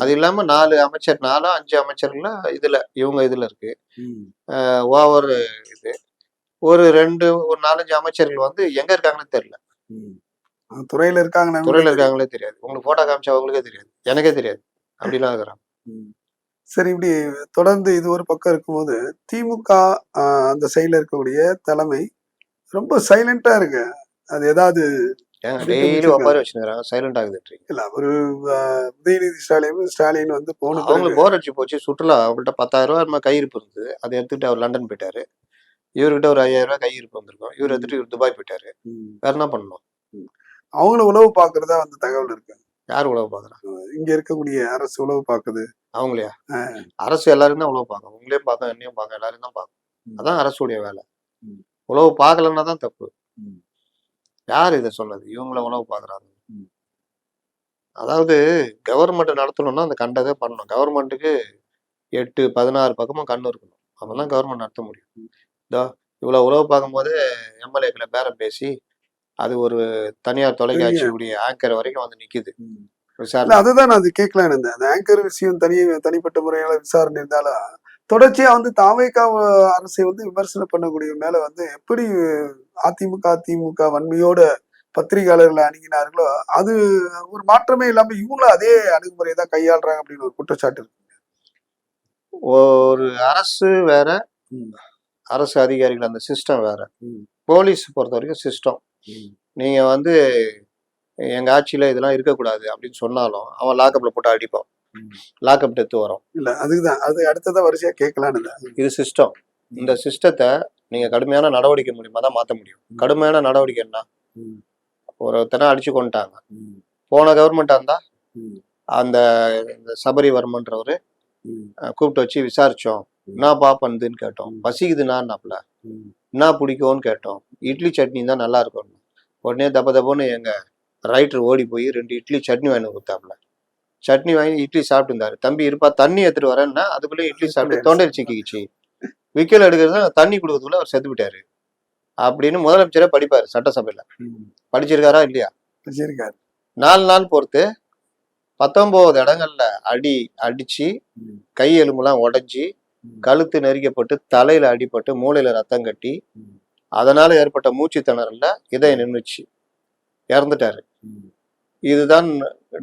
அது இல்லாம 4 அமைச்சர் 4-5 அமைச்சர்கள்ல இவங்க இதுல இருக்கு ஓவர். இது ஒரு 4-5 அமைச்சர்கள் எங்க இருக்காங்கன்னு தெரியல, துறையில இருக்காங்களே தெரியாது. உங்களுக்கு போட்டோ காமிச்சா அவங்களுக்கே தெரியாது, எனக்கே தெரியாது, அப்படிலாம் இருக்கிறாங்க. சரி, இப்படி தொடர்ந்து இது ஒரு பக்கம் இருக்கும்போது திமுக அந்த சைட்ல இருக்கக்கூடிய தலைமை ரொம்ப சைலண்டா இருக்கு. அது ஏதாவது டெய்லி ஒப்பாரி வச்சுக்கிறாங்க, சைலண்ட் ஆகுது. இல்ல ஒரு உதயநிதி ஸ்டாலின் போன அவங்களுக்கு போர் அடிச்சு போச்சு. சுற்றுலா அவங்கள்ட்ட 10,000 ரூபாய் கையிருப்பு இருந்தது, அதை எடுத்துட்டு அவர் லண்டன் போயிட்டாரு. இவர்கிட்ட ஒரு 5,000 ரூபாய் கையிருப்பு வந்திருக்கும், இவர் எடுத்துட்டு இவர் துபாய் போயிட்டாரு. வேற என்ன பண்ணணும்? அவங்கள உளவு பாக்குறதா தகவல் இருக்கு. யார் உளவு பாக்குறாங்க? இங்க இருக்கக்கூடிய அரசு உளவு பாக்குது. அவங்களையா? அரசு எல்லாரும் தான் உளவு பார்க்கும், உங்களையும் பார்க்கும், என்னையும் பார்க்கும், எல்லாரும் தான் பார்க்கும். அதான் அரசுடைய வேலை. உளவு பார்க்கலன்னா தான் தப்பு. யார் இதை சொன்னது? இவங்கள உணவு பாக்குறாங்க. அதாவது கவர்மெண்ட் நடத்தணும்னா அந்த கண்டதே பண்ணணும். கவர்மெண்ட்டுக்கு 8-16 பக்கமும் கண்ணு இருக்கணும், அப்பதான் கவர்மெண்ட் நடத்த முடியும். இதோ இவ்வளவு உழவு பார்க்கும் போது எம்எல்ஏக்களை பேரம் பேசி அது ஒரு தனியார் தொலைக்காட்சியுடைய ஆங்கர் வரைக்கும் நிக்குது விசாரணை. அதுதான் நான் அது கேட்கலாம் இருந்தேன். அந்த ஆங்கர் விஷயம் தனிப்பட்ட முறையால விசாரணை இருந்தாலும் தொடர்ச்சியா தாவேகா அரசை விமர்சனம் பண்ணக்கூடிய மேல எப்படி அதிமுக திமுக வன்மையோட பத்திரிகையாளர்களை அணுகினார்களோ அது ஒரு மாற்றமே இல்லாம இவங்களும் அதே அணுகுமுறையை தான் கையாளுறாங்க அப்படின்னு ஒரு குற்றச்சாட்டு இருக்கு. ஒரு அரசு வேற, அரசு அதிகாரிகள் அந்த சிஸ்டம் வேற. போலீஸ் பொறுத்த வரைக்கும் சிஸ்டம், நீங்க எங்க ஆட்சியில இதெல்லாம் இருக்கக்கூடாது அப்படின்னு சொன்னாலும் அவன் லாக்அப்ல போட்டு அடிப்பான், லாக்அப் டெத் வரும். இல்ல அதுதான் அது அடுத்ததான் வரிசையா கேட்கலான்னு. இது சிஸ்டம். இந்த சிஸ்டத்தை நீங்க கடுமையான நடவடிக்கை மூலியமா தான் மாத்த முடியும். கடுமையான நடவடிக்கை என்ன? ஒருத்தனை அடிச்சு கொண்டுட்டாங்க, போன கவர்மெண்டா இருந்தா அந்த இந்த சபரிவர்மன்றவரு ம், கூப்பிட்டு வச்சு விசாரிச்சோம். என்னப்பா பண்ணுதுன்னு கேட்டோம். பசிக்குதுன்னாப்ல. ம், என்ன பிடிக்கும்னு கேட்டோம். இட்லி சட்னி தான் நல்லா இருக்கும். உடனே தப்ப தப்புன்னு எங்க ரைட்டர் ஓடி போய் 2 இட்லி சட்னி வாங்கி கொடுத்தாப்புல. சட்னி வாங்கி இட்லி சாப்பிட்டு இருந்தாரு. தம்பி இருப்பா தண்ணி எடுத்துட்டு வரேன்னா அதுக்குள்ளே இட்லி சாப்பிட்டு தொண்டையில் சிக்கிக்கிச்சு. விக்கல் எடுக்கிறது தண்ணி கொடுக்கறதுக்குள்ள அவர் செத்து விட்டாரு அப்படின்னு முதலமைச்சரே படிப்பாரு சட்டசபையில. ம். படிச்சிருக்காரா இல்லையா? வச்சிருக்காரு. 4 நாள் பொறுத்து 19 இடங்கள்ல அடிச்சு ம், கை எலும்புலாம் உடைஞ்சி ம், கழுத்து நெரிக்கப்பட்டு தலையில அடிபட்டு மூளையில ரத்தம் கட்டி ம், அதனால ஏற்பட்ட மூச்சு திணறல்ல இதயம் நின்றுச்சு, இறந்துட்டாரு. ம், இதுதான்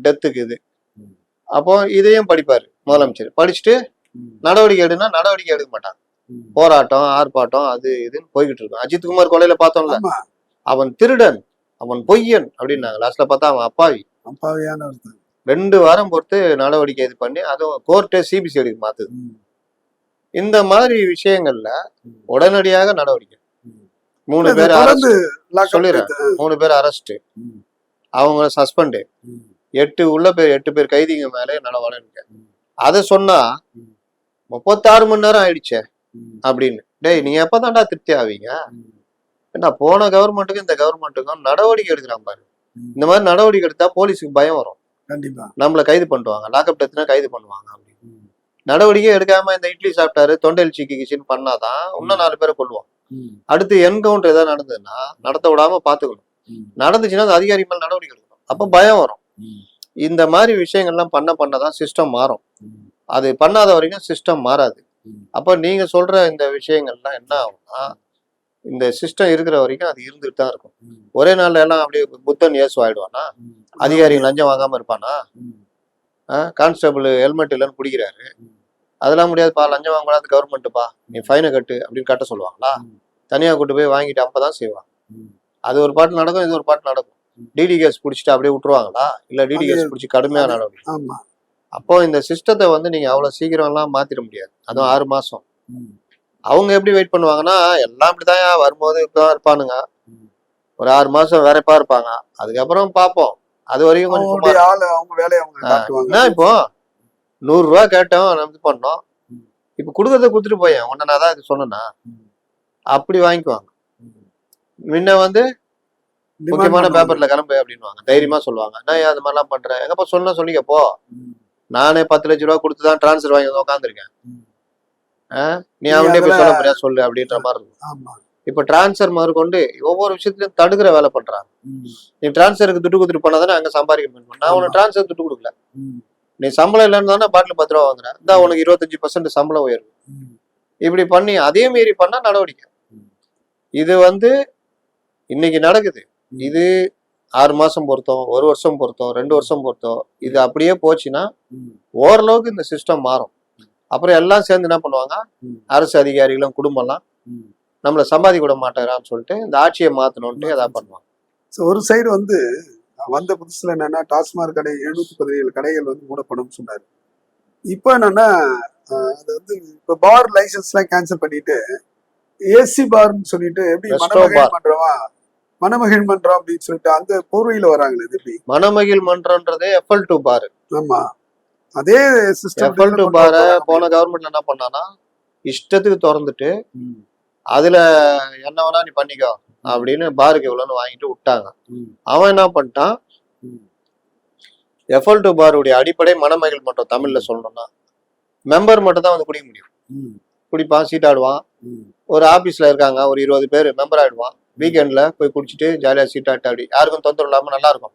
டெத்துக்கு இது. ம், அப்போ இதையும் படிப்பாரு முதலமைச்சர். படிச்சுட்டு ம், நடவடிக்கை எடுனா நடவடிக்கை எடுக்க மாட்டாங்க. ம். போராட்டம் ஆர்ப்பாட்டம் அது இதுன்னு போய்கிட்டு இருக்கும். அஜித்குமார் கொலையில பார்த்தோம்ல, ஆமா, அவன் திருடன், அவன் பொய்யன் அப்படின்னாங்க. லாஸ்ட்ல பார்த்தா அவன் அப்பாவி. அப்பாவியான ஒருத்தன். 2 வாரம் பொறுத்து நடவடிக்கை இது பண்ணி அதுவும் கோர்ட்டே சிபிசிஐடிக்கு மாத்துது. ம், இந்த மாதிரி விஷயங்கள்ல ம், உடனடியாக நடவடிக்கை. ம். 3 அது பேர் தொடர்ந்து அரெஸ்ட். lock up சொல்லிடுறேன். எடுத்து, 3 பேர் அரெஸ்ட், ம், அவங்க சஸ்பெண்டு. ம், 8 பேர் கைதிங்க மேலே நடவடிக்கை. ம், அதை சொன்னா ம், 36 மணி நேரம் ஆயிடுச்சே ம், அப்படின்னு. டேய் நீங்க எப்பதான்டா திருப்தி ஆவீங்க? ம், ஏன்னா போன கவர்மெண்ட்டுக்கும் இந்த கவர்மெண்ட்டுக்கும் நடவடிக்கை எடுக்கிறான் பாரு. ம். இந்த மாதிரி நடவடிக்கை எடுத்தா போலீஸுக்கு பயம் வரும். கண்டிப்பா. நம்மள கைது பண்ணுவாங்க, லாக்அப் டெத்னா கைது பண்ணுவாங்க அப்படின்னு. ம், நடவடிக்கை எடுக்காம இந்த இட்லி சாப்பிட்டாரு தொண்டையில் சிக்கிக்கிச்சின்னு பண்ணாதான் இன்னும் 4 பேரை கொள்வோம். ம், அடுத்து என்கவுண்டர் ஏதாவது நடந்ததுன்னா நடத்த விடாம பாத்துக்கணும். ம், நடந்துச்சுன்னா அந்த அதிகாரி மேல நடவடிக்கை எடுக்கணும். அப்ப பயம் வரும். ம், இந்த மாதிரி விஷயங்கள்லாம் பண்ணதான் சிஸ்டம் மாறும். ம், அது பண்ணாத வரைக்கும் சிஸ்டம் மாறாது. ம். அப்ப நீங்க சொல்ற இந்த விஷயங்கள்லாம் என்ன ஆகும்னா, இந்த சிஸ்டம் இருக்கிற வரைக்கும் அது இருந்துட்டு தான் இருக்கும். ம், ஒரே நாள்ல எல்லாம் அப்படியே புத்தன் இயேசு ஆயிடுவானா? ம். அதிகாரிகள் லஞ்சம் வாங்காம இருப்பானா? ம், கான்ஸ்டபிள் ஹெல்மெட் இல்லைன்னு குடிக்கிறாரு, ம், அதெல்லாம் முடியாதுப்பா, லஞ்சம் வாங்கக்கூடாது கவர்மெண்ட்டுப்பா, நீ ஃபைனை கட்டு அப்படின்னு கட்ட சொல்லுவாங்களா? ம், தனியா கூட்டு போய் வாங்கிட்டு அப்பதான் செய்வாங்க. ம். அது ஒரு பாட்டு நடக்கும், இது ஒரு பாட்டு நடக்கும். டிடி கேஸ் பிடிச்சிட்டு அப்படியே விட்டுருவாங்களா? இல்ல டிடி கேஸ் பிடிச்சி கடுமையான நடவடிக்கை. ஆமா. அப்போ இந்த சிஸ்டத்தை வந்து நீங்க அவ்வளவு சீக்கிரம் எல்லாம் மாத்திர முடியாது. அதுவும் 6 மாசம். ம், அவங்க எப்படி வெயிட் பண்ணுவாங்கன்னா, எல்லாம் இப்படிதான் வரும்போது இப்பதான் இருப்பானுங்க, ம். ஒரு 6 மாசம் வேறப்பா இருப்பாங்க, அதுக்கப்புறம் பார்ப்போம். அது வரைக்கும் கொஞ்சம் சும்மா அவங்களுடைய ஆளு அவங்க வேலையை அவங்க காட்டுவாங்க. என்ன இப்போ 100 ரூபா கேட்டோம், நம்ம இது பண்ணோம், ம். இப்ப கொடுக்கறத கொடுத்துட்டு போயேன் உன்ன நான் தான் இது சொன்னேன்னா ம், அப்படி வாங்கிக்குவாங்க. ம். முன்ன வந்து Demand முக்கியமான பண்ணுவாங்க. பேப்பர்ல கிளம்பு அப்படின்னுவாங்க, தைரியமா சொல்லுவாங்க. நான் ஏன் அது மாதிரிலாம் பண்றேன்? எங்கப்பா சொன்னா சொல்லிக்கப்போ, ம், நானே 10 லட்ச ரூபா கொடுத்துதான் டிரான்ஸ்ஃபர் வாங்கி வந்து உட்காந்துருக்கேன், ம். நீ அவன்கிட்ட போய் அதுல- சொல்ல முடியாது சொல்லு அப்படின்ற மாதிரி இருக்கும். ஆமா. இப்ப டிரான்ஸ்ஃபர் முதற்கொண்டு ஒவ்வொரு விஷயத்திலும் தடுக்கிற வேலை பண்றாங்க. ம், நீ டிரான்ஸ்ஃபருக்கு துட்டு கொடுத்துட்டு போனாதானே அங்க சம்பாதிக்க முடியும். நான் உனக்கு டிரான்ஸ்ஃபர் துட்டு கொடுக்கல, ம், நீ சம்பளம் இல்லைன்னு தானே பாட்டில் 10 ரூபா வாங்குறேன், இந்த உனக்கு 25% சம்பளம் உயர்வு. ம், இப்படி பண்ணி அதே மீறி பண்ணா நடவடிக்கை. ம். இது வந்து இன்னைக்கு நடக்குது. இது 6 மாசம் பொறுத்தோம், 1 வருஷம் பொறுத்தோம், 2 வருஷம் பொறுத்தோம். இது அப்படியே போச்சுன்னா ம், ஓரளவுக்கு இந்த சிஸ்டம் மாறும். அப்புறம் எல்லாம் சேர்ந்து என்ன பண்ணுவாங்க, ம், அரசு அதிகாரிகளும் குடும்பம்லாம் ம். நம்மளை சம்பாதிக்க விட மாட்டேறான்னு சொல்லிட்டு இந்த ஆட்சியை மாத்தணும்ட்டு எதாவது பண்ணுவாங்க. So, ஒரு சைடு வந்து வந்த புதுசுல என்னன்னா டாஸ்மாக் கடை 717 கடைகள் வந்து மூடப்படும் சொன்னாரு. இப்போ என்னன்னா அது வந்து இப்போ பார் லைசன்ஸ் எல்லாம் கேன்சல் பண்ணிட்டு ஏசி பார்னு சொல்லிட்டு எப்படி Resto மணமகிழ் bar. பண்றவா மணமகிழ் மன்றம் அப்படின்னு சொல்லிட்டு அந்த போர்வையில வராங்களே இது எப்படி? மணமகிழ் மன்றம்ன்றதே FL2 பார். ஆமா, அதே சிஸ்டம். FL2 பாரை போன கவர்மெண்ட்ல என்ன பண்ணானா, இஷ்டத்துக்கு திறந்துட்டு அதுல என்ன வேணா நீ பண்ணிக்கோ அப்படின்னு பாருக்கு எவ்வளோன்னு வாங்கிட்டு விட்டாங்க. அவன் என்ன பண்ணிட்டான், FL2 பாருடைய அடிப்படை மணமகிழ் மன்றம். தமிழ்ல சொல்லணும்னா மெம்பர் மட்டும் தான் வந்து குடிக்க முடியும். குடிப்பான், சீட்டாடுவான். ஒரு ஆபீஸ்ல இருக்காங்க ஒரு 20 பேர் மெம்பர் ஆயிடுவான். வீக்கெண்ட்ல போய் குடிச்சிட்டு ஜாலியா சீட்டாட்டு அப்படி யாருக்கும் தொந்தரவு இல்லாம நல்லா இருக்கும்.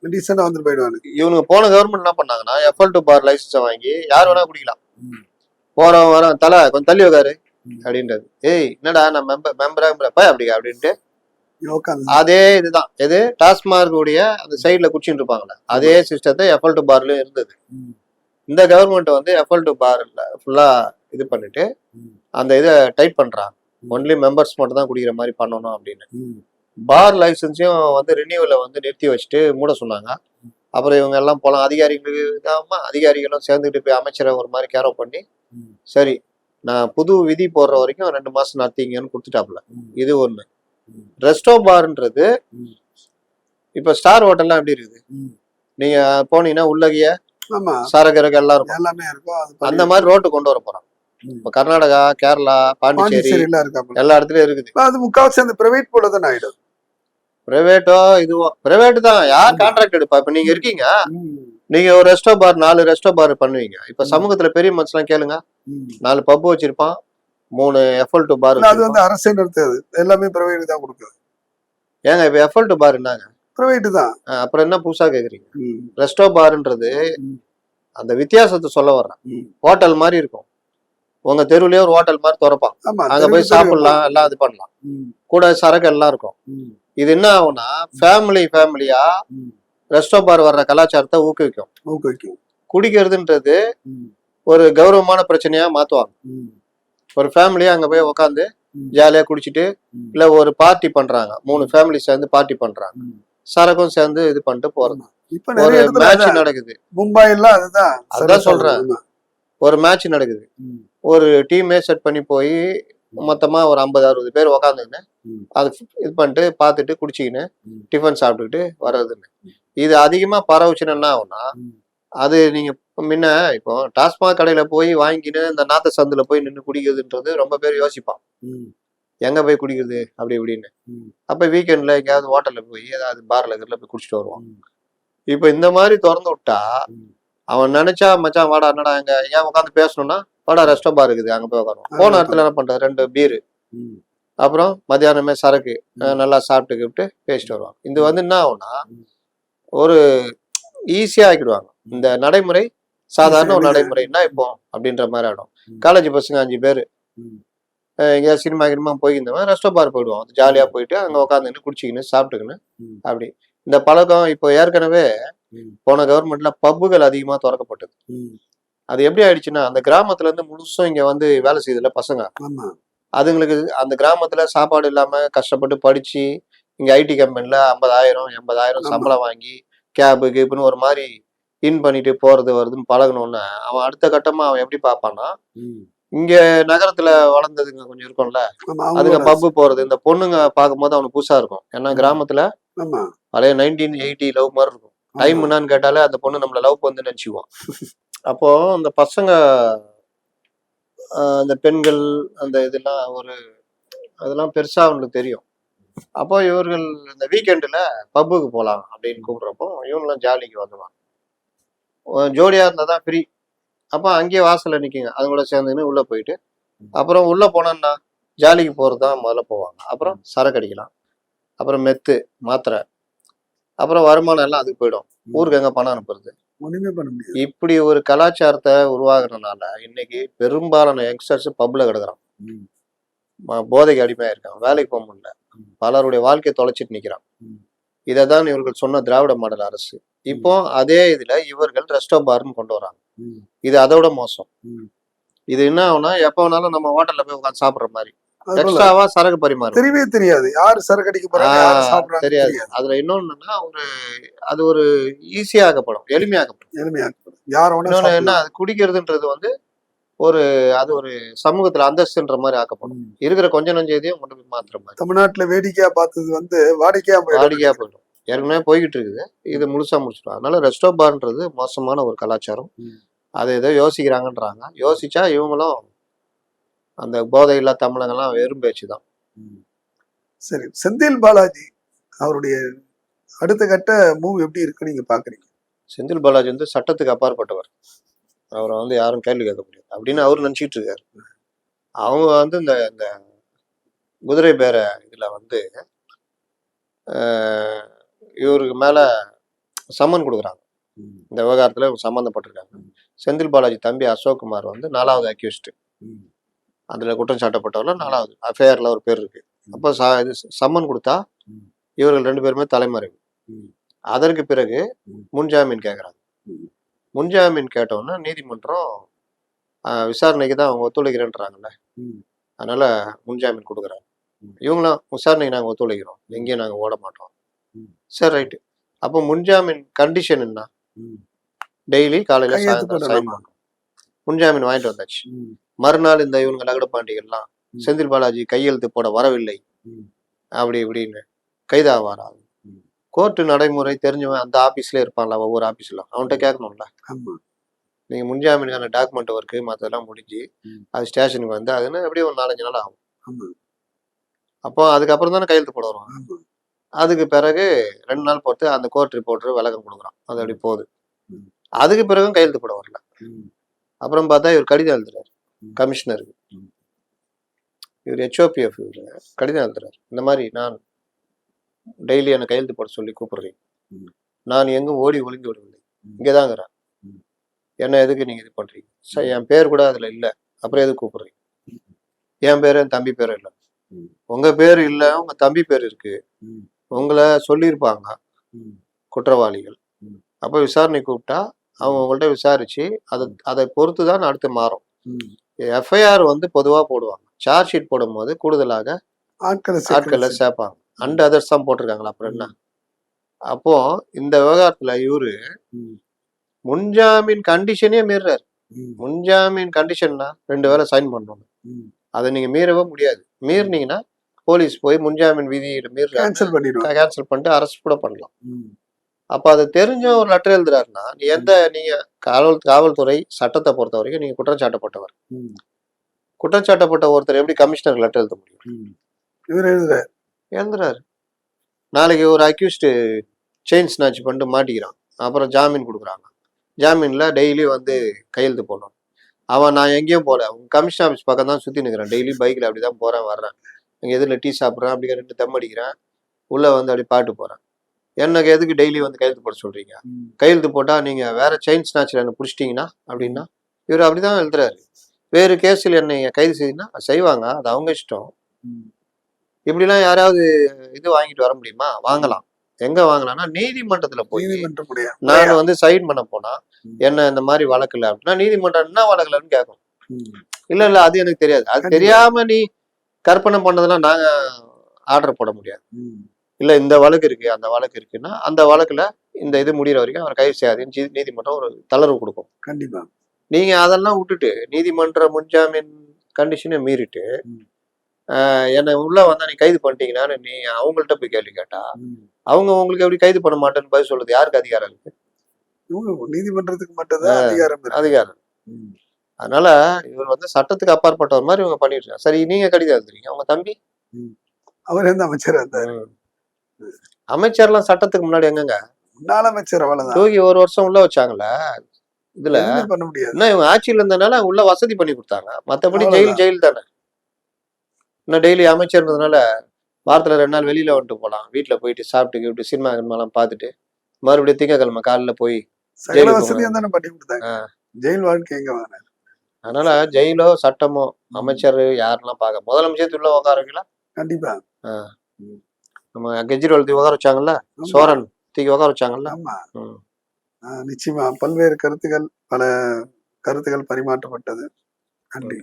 டீசெண்டா வந்து போயிடுவாங்க. இவனுக்கு போன கவர்மெண்ட் என்ன பண்ணாங்கன்னா, FL2 பார் லைசன்ஸை வாங்கி யார் வேணா குடிக்கலாம். போறவன் வர தலை கொஞ்சம் தள்ளி வைக்காரு அப்படின்றது. ஏய் என்னடா நான் மெம்பரா அப்படி அப்படின்ட்டு அதே இதுதான். எது டாஸ்மாக் உடைய அந்த சைட்ல குடிச்சுட்டு இருப்பாங்களே அதே சிஸ்டத்தை FL2 பார்லயும் இருந்தது. இந்த கவர்மெண்ட் வந்து FL2 பார்ல ஃபுல்லா இது பண்ணிட்டு அந்த இதை டைட் பண்றாங்க. ஒன்லி மெம்பர்ஸ் மட்டும் தான் குடிக்கிற மாதிரி பண்ணணும் அப்படின்னு. பார் லைசன்ஸையும் வந்து ரினியூவலை வந்து நிறுத்தி வச்சுட்டு மூட சொன்னாங்க. அப்புறம் இவங்க எல்லாம் போலாம், அதிகாரிகளும் சேர்ந்துட்டு போய் அமைச்சரை ஒரு மாதிரி கேரோ பண்ணி, சரி நான் புது விதி போடுற வரைக்கும் 2 மாசம் நடத்திங்கன்னு கொடுத்துட்டாப்புல. இது ஒண்ணு. ரெஸ்டோ பார்ன்றது இப்ப ஸ்டார் ஹோட்டல்லாம் எப்படி இருக்குது, நீங்க போனீங்கன்னா உள்ளகைய ஆமா, சரக்கு எல்லாம் இருக்கும். எல்லாமே இருக்கும். அது அந்த பண்ணி மாதிரி ரோட்டு கொண்டு வர போறோம். ம். இப்ப கர்நாடகா, கேரளா, பாண்டிச்சேரி பாண்டிச்சேரிலாம் இருக்காப்புல. எல்லா இடத்துலயும் இருக்குது. அது முக்காவாசி அந்த பிரைவேட் போல தானே ஆயிடும். பிரைவேட்டோ இதுவோ பிரைவேட் தான். யார் ஆமா. கான்ட்ராக்ட் எடுப்பா? இப்ப நீங்க இருக்கீங்க, ம். நீங்க ஒரு ரெஸ்டோ பார் 4 ரெஸ்டோ பார் பண்ணுவீங்க. இப்ப ம். சமூகத்துல பெரிய மனுஷன்லாம் கேளுங்க, ம். 4 பப் வச்சிருப்பான், 3 FL2 பார் இல்ல, அது வச்சிருப்பான். வந்து அரசே நடத்தாது. எல்லாமே பிரைவேட் தான் கொடுக்குது. ஏங்க இப்ப FL2 பார் என்னங்க? பிரைவேட் தான். அப்புறம் என்ன புதுசா கேக்குறீங்க? ம். ரெஸ்டோ பார்ன்றது ம். அந்த வித்தியாசத்தை சொல்ல வர்றேன். ம். ஹோட்டல் மாதிரி இருக்கும். உங்க தெருவுலயே ஒரு ஹோட்டல் மாதிரி திறப்பான். ஆமா, அங்க தெருவுக்கு போய் தெரு. சாப்பிடலாம், எல்லாம் இது பண்ணலாம். ம். கூட சரக்கு எல்லாம் இருக்கும். ம். இது என்ன ஆகும்னா ஃபேமிலியா ம். ரெஸ்டோ பார் வர்ற கலாச்சாரத்தை ஊக்குவிக்கும். ஊக்குவிக்கும். குடிக்கிறதுன்றது ம். ஒரு கௌரவமான பிரச்சனையா மாத்துவாங்க. ம். ஒரு ஃபேமிலியா அங்க போய் உட்காந்து ம். ஜாலியா குடிச்சிட்டு, ம். இல்ல ஒரு பார்ட்டி பண்றாங்க, 3 ஃபேமிலி சேர்ந்து பார்ட்டி பண்றாங்க, ம். சரக்கும் சேர்ந்து இது பண்ணிட்டு போறது. ஆமா. இப்ப ஒரு நிறைய இடத்துல மேட்ச் அதான். நடக்குது. மும்பை எல்லாம் அதுதான். அதான் சொல்றேன். ஆமா. ஒரு மேட்ச் நடக்குது. ம். ஒரு டீமே செட் பண்ணி போய் மொத்தமா ஒரு 50-60 பேர் உக்காந்துக்கின்னு ம். அது இது பண்ணிட்டு பார்த்துட்டு குடிச்சிக்கின்னு ம். டிஃபன் சாப்பிட்டுக்கிட்டு வர்றதுன்னு. இது அதிகமா பரவுச்சுன்னா என்ன ஆகும்னா, ம். அது நீங்க முன்ன இப்போ டாஸ்மாக் கடையில போய் வாங்கிக்கின்னு இந்த நாத்த சந்துல போய் நின்று குடிக்கிறதுன்றது ரொம்ப பேர் யோசிப்பான். ம். எங்க போய் குடிக்கிறது அப்படி இப்படின்னு. ம். அப்ப வீக்கெண்ட்ல எங்கேயாவது ஹோட்டல்ல போய் ஏதாவது பார்ல கீர்ல போய் குடிச்சிட்டு வருவான். ம். இப்ப இந்த மாதிரி திறந்து விட்டா ம். அவன் நினைச்சா மச்சான் வாடா என்னடா எங்க ஏன் உட்காந்து பேசணும்னா, வாடா ரெஸ்டோ பார் இருக்குது அங்க போய் உட்காருவோம். போன இடத்துல என்ன பண்றது, 2 பீரு, ம். அப்புறம் மத்தியானமே சரக்கு, ம். நல்லா சாப்பிட்டு பேசிட்டு வருவாங்க. இது வந்து என்ன ஆகும்னா, ம். ஒரு ஈஸியா ஆக்கிடுவாங்க. இந்த நடைமுறை சாதாரண ஒரு ஈஸியா நடைமுறைன்னா இப்போ அப்படின்ற மாதிரி ஆயிடும். ம். காலேஜ் பசங்க 5 பேர் ம். எங்கேயாவது சினிமா கினிமா போயிருந்தவன் ரெஸ்டோ பார் போயிடுவோம். ஜாலியா போயிட்டு அங்க உட்காந்துன்னு குடிச்சிக்கின்னு சாப்பிட்டுக்கின்னு ம். அப்படி. இந்த பழக்கம் இப்போ ஏற்கனவே ம். போன கவர்மெண்ட்ல பப்புகள் அதிகமா திறக்கப்பட்டது. ம். அது எப்படி ஆயிடுச்சுன்னா, அந்த கிராமத்துல இருந்து முழுசும் இங்க வந்து வேலை செய்யுதுல பசங்க, ஆமா. அதுங்களுக்கு அந்த கிராமத்துல சாப்பாடு இல்லாம கஷ்டப்பட்டு படிச்சு இங்க ஐடி கம்பெனில 50,000 80,000 ஆமா. சம்பளம் வாங்கி கேபு கீப்புன்னு ஒரு மாதிரி இன் பண்ணிட்டு போறது வருதுன்னு பழகணும்னு அவன் அடுத்த கட்டமா அவன் எப்படி பார்ப்பான்னா, ம். இங்க நகரத்துல வளர்ந்ததுங்க கொஞ்சம் இருக்கும்ல, ஆமா. அதுங்க அவங்களோட பப்பு போறது, இந்த பொண்ணுங்க பார்க்கும்போது அவனுக்கு புதுசா இருக்கும். ஏன்னா ம். கிராமத்துல ஆமா. பழைய 1980 லவ் மாதிரி இருக்கும். டைம் ஆமா. என்னான்னு கேட்டாலே அந்த பொண்ணு நம்மள லவ் வந்து நினைச்சுக்குவோம். அப்போ அந்த பசங்க அந்த பெண்கள் அந்த இதெல்லாம் அதெல்லாம் பெருசா அவங்களுக்கு தெரியும். அப்போ இவர்கள் இந்த வீக்கெண்டுல பப்புக்கு போலாம் அப்படின்னு கூப்பிடுறப்போ இவங்கெல்லாம் ஜாலிக்கு வந்துடுவாங்க. ஜோடியா இருந்தா தான் ஃப்ரீ. அப்போ அங்கேயே வாசல்ல நிக்குங்க. அது கூட சேர்ந்துன்னு உள்ள போயிட்டு, அப்புறம் உள்ள போனோம்னா ஜாலிக்கு போறது தான் முதல்ல போவாங்க. அப்புறம் சரக்கு அடிக்கலாம், அப்புறம் மெத்து, மாத்திரை, அப்புறம் வருமானம் எல்லாம் அதுக்கு போயிடும். ம். ஊருக்கு எங்க பணம் அனுப்புறது? ஒண்ணுமே பண்ண முடியாது. இப்படி ஒரு கலாச்சாரத்தை உருவாகுறதுனால இன்னைக்கு பெரும்பாலான யங்ஸ்டர்ஸ் பப்ல கிடக்குறான். ம். போதைக்கு அடிமையா இருக்கான், வேலைக்கு போக முடியல, ம். பலருடைய வாழ்க்கையை தொலைச்சிட்டு நிக்கிறான். ம். இதைதான் இவர்கள் சொன்ன திராவிட மாடல் அரசு. இப்போ அதே இதுல இவர்கள் ரெஸ்டோ பார்னு கொண்டு வராங்க. ம். இது அதோட மோசம். ம். இது என்ன ஆகும்னா, எப்ப வேணாலும் நம்ம ஹோட்டல்ல போய் உட்காந்து சாப்பிடுற மாதிரி அது போல எக்ஸ்ட்ராவா சரக்கு பரிமாறும். தெரியவே தெரியாது. யாரு சரக்கு அடிக்க போறாங்க, யாரு சாப்பிடுறாங்க தெரியாது. தெரியாது. அதுல இன்னொன்னுன்னா அது ஒரு ஈஸியாக்கப்படும், எளிமையாக்கப்படும். எளிமையா இருக்கு. யார் வேணா இன்னொன்னு என்ன, சாப்பிடலாம். அது குடிக்கிறதுன்றது வந்து அது ஒரு சமூகத்துல அந்தஸ்துன்ற மாதிரி ஆக்கப்படும். ம். இருக்கிற கொஞ்ச நஞ்ச இதையும் கொண்டு போய் மாத்துற மாதிரி தமிழ்நாட்டுல வேடிக்கையா பார்த்தது வந்து வாடிக்கையா போயிடும். வாடிக்கையா போயிடும். ஏற்கனவே போய்கிட்டு இருக்குது. இது முழுசா முடிச்சிடும். அதனால ரெஸ்டோ பார்ன்றது மோசமான ஒரு கலாச்சாரம். ம். அதை ஏதோ யோசிக்கிறாங்கன்றாங்க. யோசிச்சா இவங்களும் அந்த போதையில்லா தமிழங்கெல்லாம் வெறும் பேச்சு தான். ம். சரி, செந்தில் பாலாஜி அவருடைய அடுத்த கட்ட மூவ் எப்படி இருக்குன்னு நீங்க பாக்குறீங்க? செந்தில் பாலாஜி வந்து சட்டத்துக்கு அப்பாற்பட்டவர். அவரை வந்து யாரும் கேள்வி கேட்க முடியாது அப்படின்னு அவர் நினைச்சிட்டு இருக்காரு. அவங்க வந்து இந்த இந்த குதிரை பேர இதுல வந்து ஆஹ், இவருக்கு மேல சம்மன் கொடுக்குறாங்க. ம். இந்த விவகாரத்துல இவங்க சம்மந்தப்பட்டிருக்காங்க. ம். செந்தில் பாலாஜி தம்பி அசோக் குமார் வந்து 4வது அக்யூஸ்ட். ம். அதுல குற்றம் சாட்டப்பட்டவர்ல 4வது அஃபேர்ல ஒரு பேர் இருக்கு. ம். அப்போ இது சம்மன் கொடுத்தா ம். இவர்கள் 2 பேருமே தலைமறைவு. ம். அதற்கு பிறகு ம். முன்ஜாமீன் கேட்குறாங்க. ம். முன்ஜாமீன் கேட்டோன்னா நீதிமன்றம் விசாரணைக்கு தான் அவங்க ஒத்துழைக்கிறேன்றாங்கல்ல, ம். அதனால முன்ஜாமீன் கொடுக்குறாங்க. ம். இவங்களும் விசாரணைக்கு நாங்கள் ஒத்துழைக்கிறோம், எங்கேயும் நாங்கள் ஓட மாட்டோம். ம். சரி ரைட்டு. அப்போ முன்ஜாமீன் கண்டிஷன் என்ன? ம். டெய்லி காலையில கையெழுத்து சாயந்தரம் சைன் போடணுமா? பண்ணணும். முன்ஜாமீன் வாங்கிட்டு வந்தாச்சு. ம். மறுநாள் இந்த இவங்க லகட பாண்டிகள்லாம் ம். செந்தில் பாலாஜி கையெழுத்து போட வரவில்லை ம். அப்படி இப்படின்னு கைதாவாரா? ம். கோர்ட்டு நடைமுறை தெரிஞ்சவன் அந்த ஆபீஸ்ல இருப்பான்ல, ஒவ்வொரு ஆபீஸ்ல அவன்கிட்ட கேட்கணும்ல. ஆமா. நீங்க முன்ஜாமீனுக்கான டாக்குமெண்ட் ஒர்க்கு மற்றதெல்லாம் முடிஞ்சு ம். அது ஸ்டேஷனுக்கு வந்து அதுன்னு எப்படியும் ஒரு 4-5 நாள் ஆகும். ஆமா. அப்போ அதுக்கப்புறம் தானே கையெழுத்து போட வருவாங்க. ஆமா. அதுக்கு பிறகு 2 நாள் பொறுத்து அந்த கோர்ட் ரிப்போர்ட்டர் விளக்கம் கொடுக்குறான், அது அப்படி போகுது. ம். அதுக்கு பிறகும் கையெழுத்து போட வரல. ம். அப்புறம் பார்த்தா இவர் கடிதம் எழுதுறாரு ம். கமிஷனருக்கு. ம். இவர் HOPF இவர் கடிதம் எழுதுறாரு, இந்த மாதிரி நான் டெய்லி என்னை கையெழுத்து போட சொல்லி கூப்பிடுறீங்க, ம். நான் எங்கும் ஓடி ஒளிந்து விடவில்லை, ம். இங்கேதாங்கிறேன், ம். என்ன எதுக்கு நீங்க இது பண்றீங்க? சரி, என் பேர் கூட அதுல இல்ல, அப்புறம் எதுக்கு கூப்பிடுறீங்க? என் பேரு என் தம்பி பேரும் இல்ல. ம். உங்க பேர் இல்ல, உங்க தம்பி பேர் இருக்கு. ம். உங்களை சொல்லியிருப்பாங்க ம். குற்றவாளிகள். ம். அப்ப விசாரணை கூப்பிட்டா அவங்க உங்கள்ட்ட விசாரிச்சு அதை பொறுத்து தான் அடுத்து மாறும். ம். எஃப்ஐஆர் வந்து பொதுவா போடுவாங்க, சார்ஜ் ஷீட் போடும்போது கூடுதலாக ஆட்களை சேர்ப்பாங்க. அண்ட் அதர்ஸ் தான் போட்டிருக்காங்களா, அப்புறம் என்ன? அப்போ இந்த விவகாரத்துல இவரு ம். முன்ஜாமீன் கண்டிஷனே மீறாரு. ம். முன்ஜாமீன் கண்டிஷன்னா 2 வேளை சைன் பண்ணணும், ம். அதை நீங்க மீறவே முடியாது. மீறினீங்கன்னா போலீஸ் போய் முன்ஜாமீன் விதியை மீறி கேன்சல் பண்ணிடுவாங்க. கேன்சல் பண்ணிட்டு அரெஸ்ட் கூட பண்ணலாம். ம். அப்ப அதை தெரிஞ்ச ஒரு லெட்டர் எழுதுறாருன்னா, நீங்க காவல்துறை சட்டத்தை பொறுத்த வரைக்கும் நீங்க குற்றம் சாட்டப்பட்டவர். ம். குற்றம் சாட்டப்பட்ட ஒருத்தர் எப்படி கமிஷனர் லெட்டர் எழுத முடியும்? ம். இவர் எழுதுறாரு. எழுதுறாரு. நாளைக்கு ஒரு அக்யூஸ்டு செயின் ஸ்நாட்ச் பண்ணிட்டு மாட்டிக்கிறான், அப்புறம் ஜாமீன் கொடுக்குறாங்க. ஜாமீன்ல டெய்லி வந்து கையெழுத்து போடணும். அவன் நான் எங்கேயும் போல, உங்க கமிஷன் ஆஃபீஸ் பக்கம் தான் சுத்தி நிற்கிறேன், டெய்லி பைக்ல அப்படிதான் போறேன் வர்றேன், இங்க எதிரில் டீ சாப்பிட்றேன், அப்படியே 2 தம் அடிக்கிறேன், உள்ள வந்து அப்படி பாட்டு போறேன், எனக்கு எதுக்கு டெய்லி வந்து கையெழுத்து போட சொல்றீங்க? ம். கையெழுத்து போட்டா நீங்க வேற செயின் ஸ்நாட்ச்ல என்ன பிடிச்சிட்டீங்கன்னா அப்படின்னா, இவர் அப்படிதான் எழுதுறாரு. வேறு கேஸில் என்னை கைது செய்யுன்னா செய்வாங்க, அது அவங்க இஷ்டம். ம். இப்படிலாம் யாராவது இது வாங்கிட்டு வர முடியுமா? வாங்கலாம். எங்க வாங்கலாம்னா நீதிமன்றத்துல போய் நீதிமன்றம் முடியாது. நான் வந்து சைன் பண்ண போனா ம். என்ன இந்த மாதிரி வழக்குல அப்படின்னா நீதிமன்றம் என்ன வழக்குலன்னு கேட்கும். ம். இல்ல அது எனக்கு தெரியாது, அது கண்டிப்பா. தெரியாம நீ கற்பனை பண்ணதெல்லாம் நாங்க ஆர்டர் போட முடியாது. ம். இல்ல இந்த வழக்கு இருக்கு அந்த வழக்கு இருக்குன்னா அந்த வழக்குல இந்த இது முடிகிற வரைக்கும் அவர் கைது செய்யாதுன்னு நீதிமன்றம் ஒரு தளர்வு கொடுக்கும். கண்டிப்பா. நீங்க அதெல்லாம் விட்டுட்டு நீதிமன்ற முன்ஜாமீன் கண்டிஷனை மீறிட்டு ம். என்னை உள்ள வந்தா நீ கைது பண்ணிட்டீங்கன்னு நீ அவங்கள்ட்ட போய் கேள்வி கேட்டா ம். அவங்க உங்களுக்கு எப்படி கைது பண்ண மாட்டேன்னு பதில் சொல்றது யாருக்கு அதிகாரம் இருக்கு? இவங்க நீதிமன்றத்துக்கு மட்டும்தான் அதிகாரம் இருக்கு. அதிகாரம். ம். அதனால இவர் வந்து சட்டத்துக்கு அப்பாற்பட்டவர் மாதிரி இவங்க பண்ணிட்டு இருக்காங்க. சரி, நீங்க கடிதம் எழுதுறீங்க, உங்க தம்பி ம். அவர் எந்த அமைச்சரா இருந்தாரு? அமைச்சர்லாம் சட்டத்துக்கு முன்னாடி எங்கங்க முன்னாள் அமைச்சர், அவ்வளவுதான். தூக்கி 1 வருஷம் உள்ள வச்சாங்கல்ல. இதுல எதுவுமே பண்ண முடியாது. என்ன இவங்க ஆட்சியில் இருந்தனால உள்ள வசதி பண்ணி கொடுத்தாங்க, மத்தபடி அவ்வளவுதான். ஜெயில் தானே. இன்னும் டெய்லி அமைச்சர்ன்றதுனால வாரத்துல 2 நாள் வெளியில வந்துட்டு போலாம், வீட்டுல போயிட்டு சாப்பிட்டு சினிமா கினிமாலாம் பார்த்துட்டு மறுபடியும் திங்கக்கிழமை காலையில போய் சகல ஜெயிலுக்கு வசதியும் தானே பண்ணி கொடுத்தாங்க. ஜெயில் வாழ்க்கை எங்க வாங்க? அதனால ஜெயிலோ சட்டமோ அமைச்சர் யாரெல்லாம் பார்க்க முதலமைச்சர் உள்ள உட்கார வைக்கலாம். கண்டிப்பா. நம்ம கெஜ்ரிவால் தூக்கி உட்கார வச்சாங்கல்ல, ஆமா. சோரன் தூக்கி உட்கார வச்சாங்கல்ல. ஆமா. ம். நிச்சயமா பல்வேறு கருத்துக்கள், பல கருத்துக்கள் பரிமாற்றப்பட்டது. நன்றி.